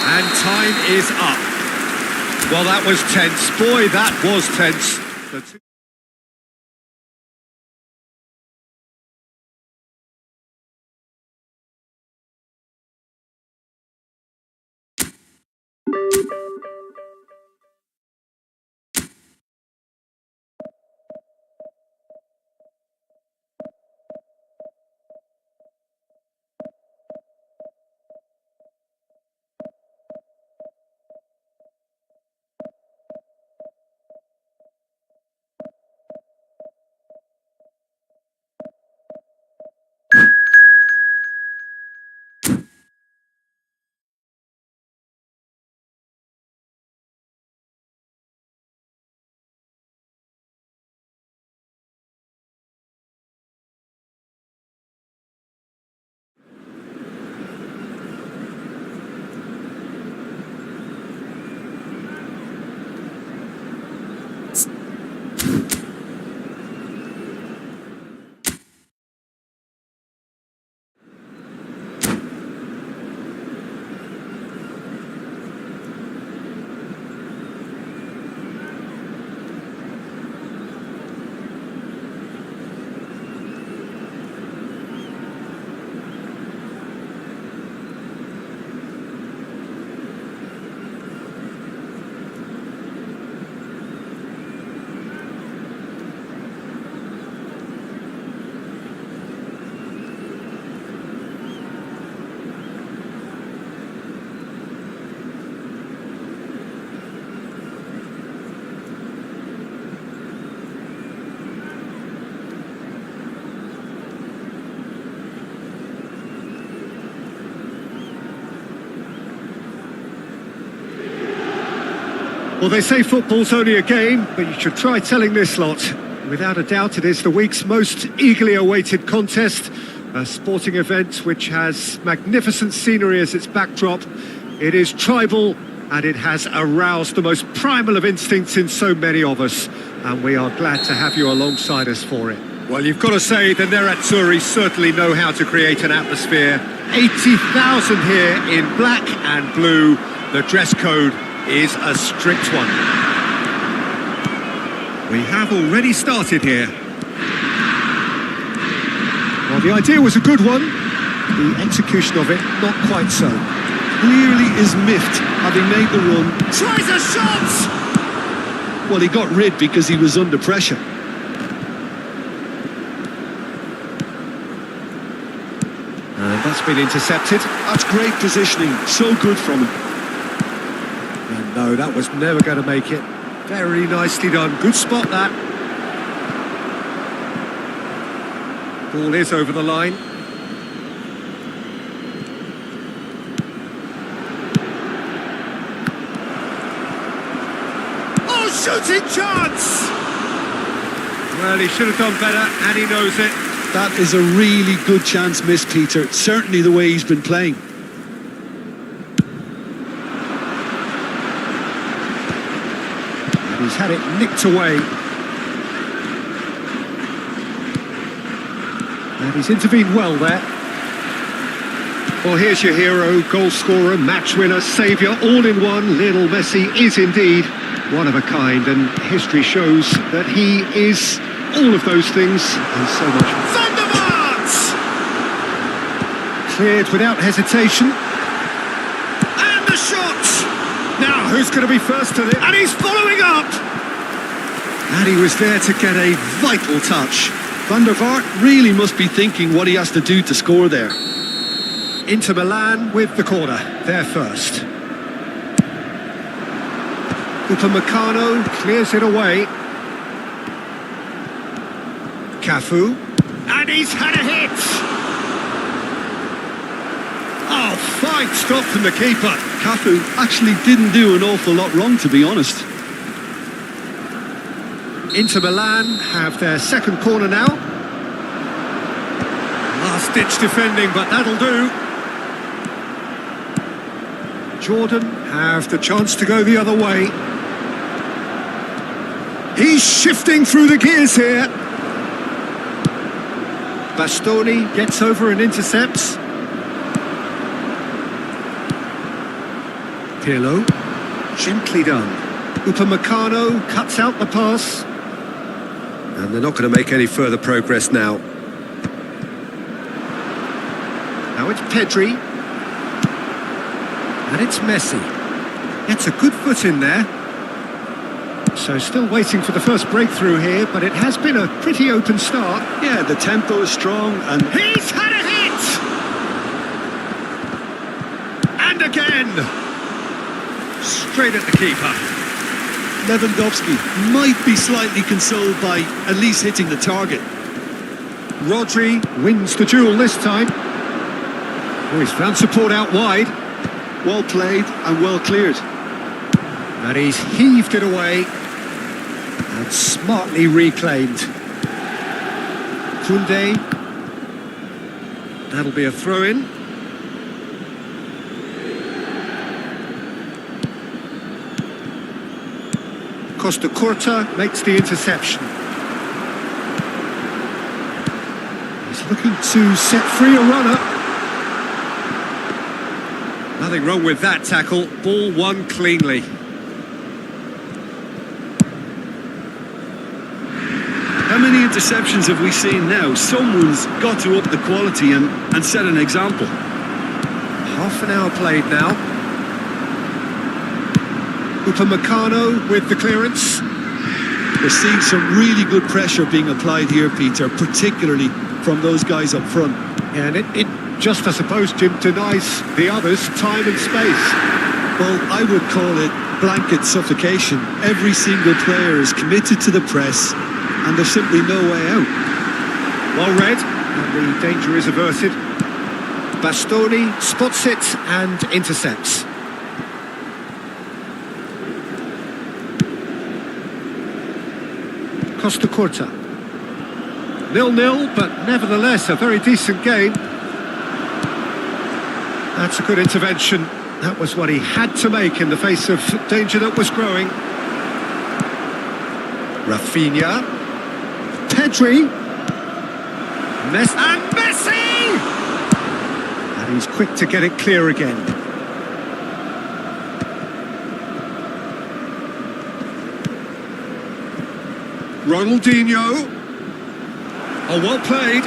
And time is up. Well, that was tense. Boy, that was tense. Well, they say football's only a game, but you should try telling this lot. Without a doubt, it is the week's most eagerly awaited contest, a sporting event which has magnificent scenery as its backdrop. It is tribal, and it has aroused the most primal of instincts in so many of us, and we are glad to have you alongside us for it. Well, you've got to say the Nerazzurri certainly know how to create an atmosphere. 80,000 here in black. black and blue. The dress code is a strict one. We have already started here. Well, the idea was a good one. The execution of it, not quite so. Clearly is miffed, having made the run. Tries a shot! Well, he got rid because he was under pressure. And that's been intercepted. That's great positioning, so good from him. And no, that was never going to make it. Very nicely done. Good spot, that. Ball is over the line. Oh, shooting chance! Well, he should have done better, and he knows it. That is a really good chance missed, Peter. Certainly the way he's been playing. And he's had it nicked away. And he's intervened well there. Well, here's your hero, goal scorer, match winner, saviour, all in one. Lionel Messi is indeed one of a kind, and history shows that he is all of those things and so much more. Cleared without hesitation. And the shot! Now, who's going to be first to this? And he's following up! And he was there to get a vital touch. Van der Vaart really must be thinking what he has to do to score there. Inter Milan with the corner, there first. Upamecano clears it away. Cafu. And he's had a hit! Oh, fine stop from the keeper. Cafu actually didn't do an awful lot wrong, to be honest. Inter Milan have their second corner now. Last-ditch defending, but that'll do. Jordan have the chance to go the other way. He's shifting through the gears here. Bastoni gets over and intercepts. Pirlo, gently done. Upamecano cuts out the pass. And they're not going to make any further progress now. Now it's Pedri. And it's Messi. Gets a good foot in there. So still waiting for the first breakthrough here, but it has been a pretty open start. Yeah, the tempo is strong and... He's had a hit! And again! Straight at the keeper. Lewandowski might be slightly consoled by at least hitting the target. Rodri wins the duel this time. Oh, he's found support out wide. Well played and well cleared. And he's heaved it away and smartly reclaimed. Koundé. That'll be a throw-in. Costa Curta makes the interception. He's looking to set free a runner. Nothing wrong with that tackle. Ball won cleanly. How many interceptions have we seen now? Someone's got to up the quality and set an example. Half an hour played now. Upamecano with the clearance. We're seeing some really good pressure being applied here, Peter, particularly from those guys up front. Yeah, and it just, I suppose, Jim, denies the others time and space. Well, I would call it blanket suffocation. Every single player is committed to the press, and there's simply no way out. Well read, and the danger is averted. Bastoni spots it and intercepts. Costa Curta. 0-0, but nevertheless a very decent game. That's a good intervention. That was what he had to make in the face of danger that was growing. Rafinha. Pedri. And Messi! And he's quick to get it clear again. Ronaldinho. Oh, well played.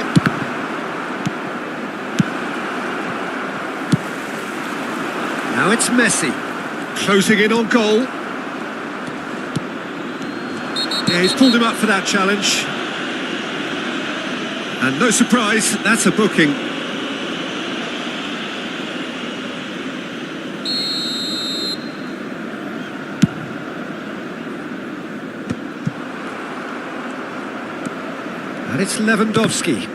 Now it's Messi. Closing in on goal. Yeah, he's pulled him up for that challenge. And no surprise, that's a booking. And it's Lewandowski.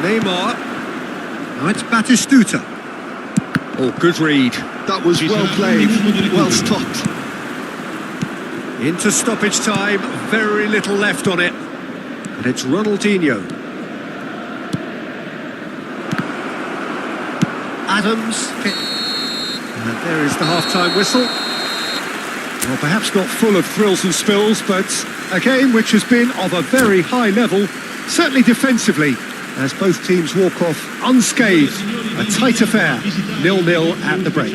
Neymar. Now it's Batistuta. Oh, good read. That was well played, well stopped. Into stoppage time, very little left on it. And it's Ronaldinho. Adams. And there is the half-time whistle. Well, perhaps not full of thrills and spills, but a game which has been of a very high level, certainly defensively, as both teams walk off unscathed. A tight affair, 0-0 at the break.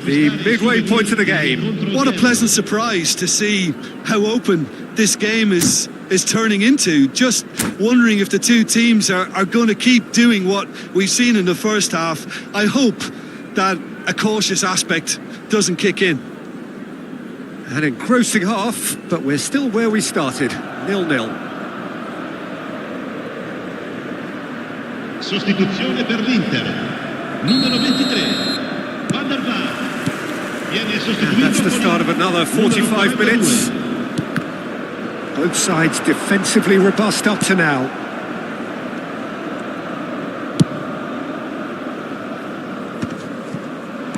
The midway point of the game. What a pleasant surprise to see how open this game is turning into. Just wondering if the two teams are going to keep doing what we've seen in the first half. I hope that a cautious aspect doesn't kick in. An engrossing half, but we're still where we started, 0-0. Sostituzione per l'Inter. Numero 23. Van der Vaart. Viene sostituito. And that's the start of another 45 minutes. Both sides defensively robust up to now.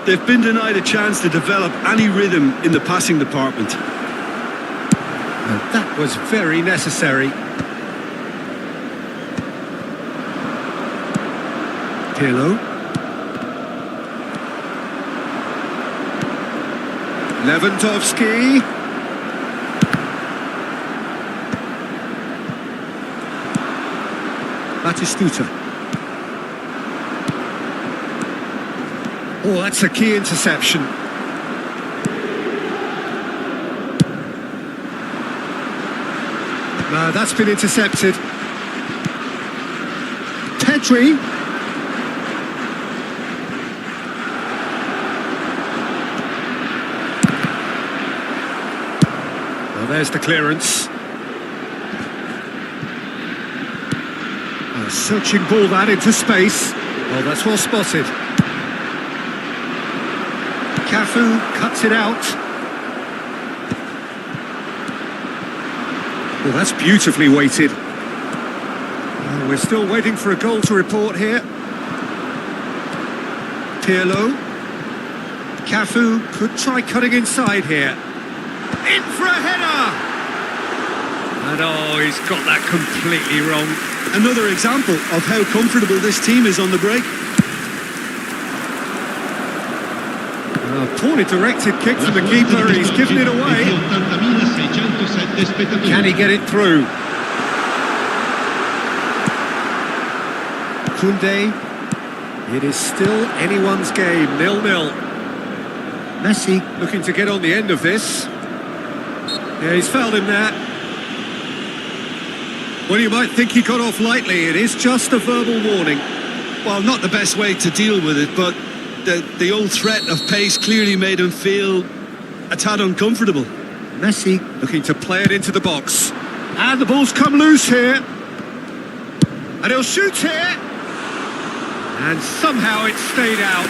They've been denied a chance to develop any rhythm in the passing department. And that was very necessary. Pirlo. Lewandowski. Batistuta. Oh, that's a key interception. No, that's been intercepted. Pedri. Well, there's the clearance. A searching ball that into space. Well, that's well spotted. Cafu cuts it out. Well, that's beautifully weighted. Oh, we're still waiting for a goal to report here. Pirlo. Cafu could try cutting inside here. In for a header! And oh, he's got that completely wrong. Another example of how comfortable this team is on the break. Poorly directed kick from the keeper, he's given it away. Can he get it through? Koundé. It is still anyone's game, 0-0. Messi looking to get on the end of this. Yeah, he's fouled him there. Well, you might think he got off lightly, it is just a verbal warning. Well, not the best way to deal with it, but the old threat of pace clearly made him feel a tad uncomfortable. Messi looking to play it into the box. And the ball's come loose here. And he'll shoot here. And somehow it stayed out.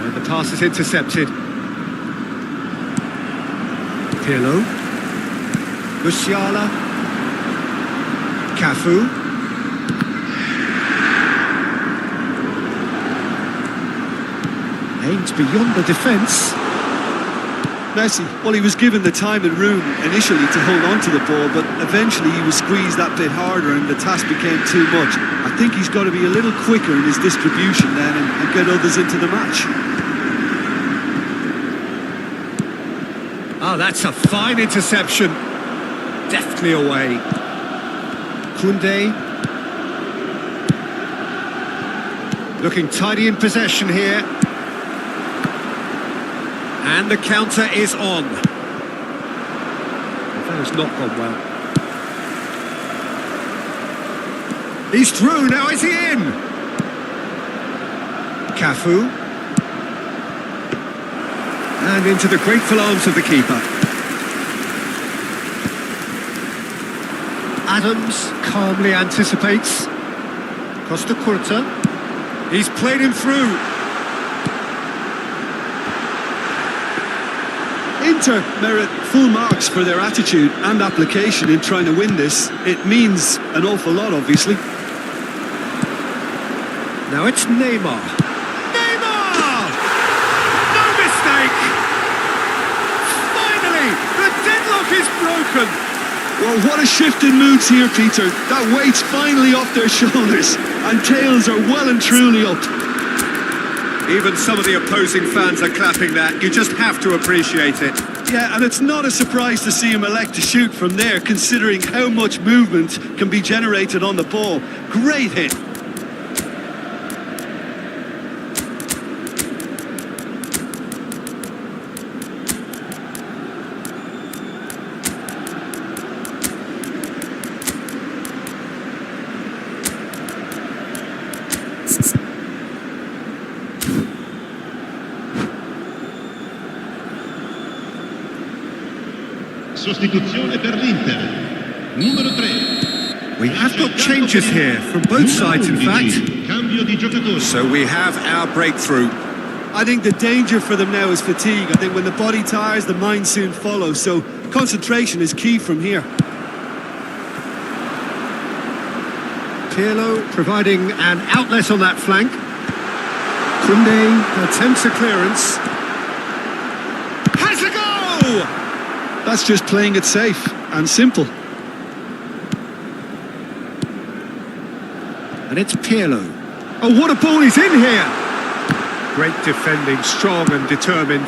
And the pass is intercepted. Pirlo. Musiala. Cafu. Aimed beyond the defence. Messi, well, he was given the time and room initially to hold on to the ball, but eventually he was squeezed that bit harder and the task became too much. I think he's got to be a little quicker in his distribution then and get others into the match. Oh, that's a fine interception. Deftly away. Koundé. Looking tidy in possession here. And the counter is on. That has not gone well. He's through, now is he in? Cafu. And into the grateful arms of the keeper. Adams calmly anticipates. Costa Curta. He's played him through. Inter merit full marks for their attitude and application in trying to win this. It means an awful lot, obviously. Now it's Neymar. Neymar! No mistake! Finally, the deadlock is broken. Well, what a shift in moods here, Peter. That weight's finally off their shoulders, and tails are well and truly up. Even some of the opposing fans are clapping that. You just have to appreciate it. Yeah, and it's not a surprise to see him elect to shoot from there, considering how much movement can be generated on the ball. Great hit. Sostituzione per l'Inter. Numero 3. We have got changes here from both sides, in fact. Cambio di giocatore. So we have our breakthrough. I think the danger for them now is fatigue. I think when the body tires, the mind soon follows. So concentration is key from here. Pirlo providing an outlet on that flank. Kunde attempts a clearance. Has a goal! That's just playing it safe and simple. And it's Pirlo. Oh, what a ball he's in here! Great defending, strong and determined.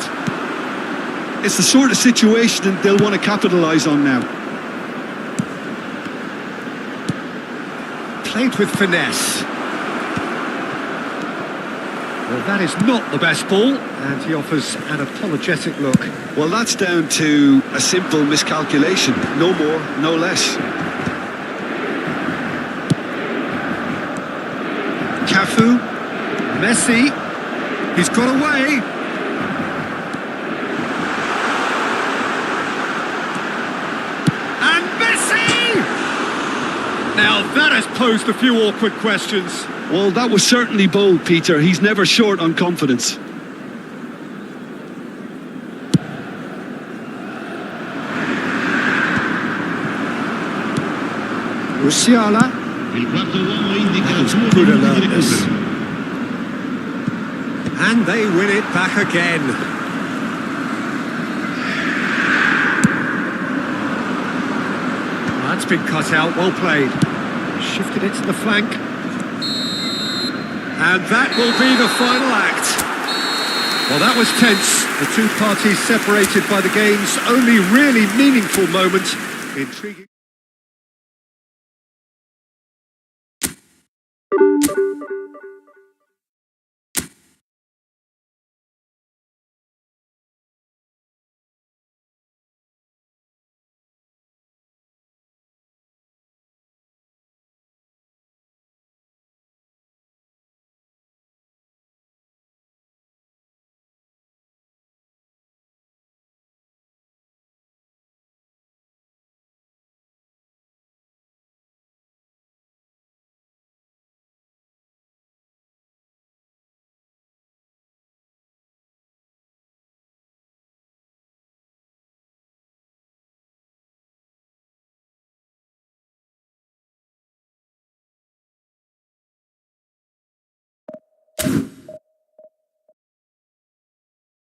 It's the sort of situation they'll want to capitalise on now. Played with finesse. Well, that is not the best ball, and he offers an apologetic look. Well, that's down to a simple miscalculation. No more, no less. Cafu, Messi, he's got away. And Messi! Now that has posed a few awkward questions. Well, that was certainly bold, Peter. He's never short on confidence. Musiala. Il quarto uomo indica il suo Good minuto di alertness. recupero. And they win it back again. That's been cut out, well played. Shifted it to the flank. And that will be the final act. Well, that was tense. The two parties separated by the game's only really meaningful moment. Intriguing.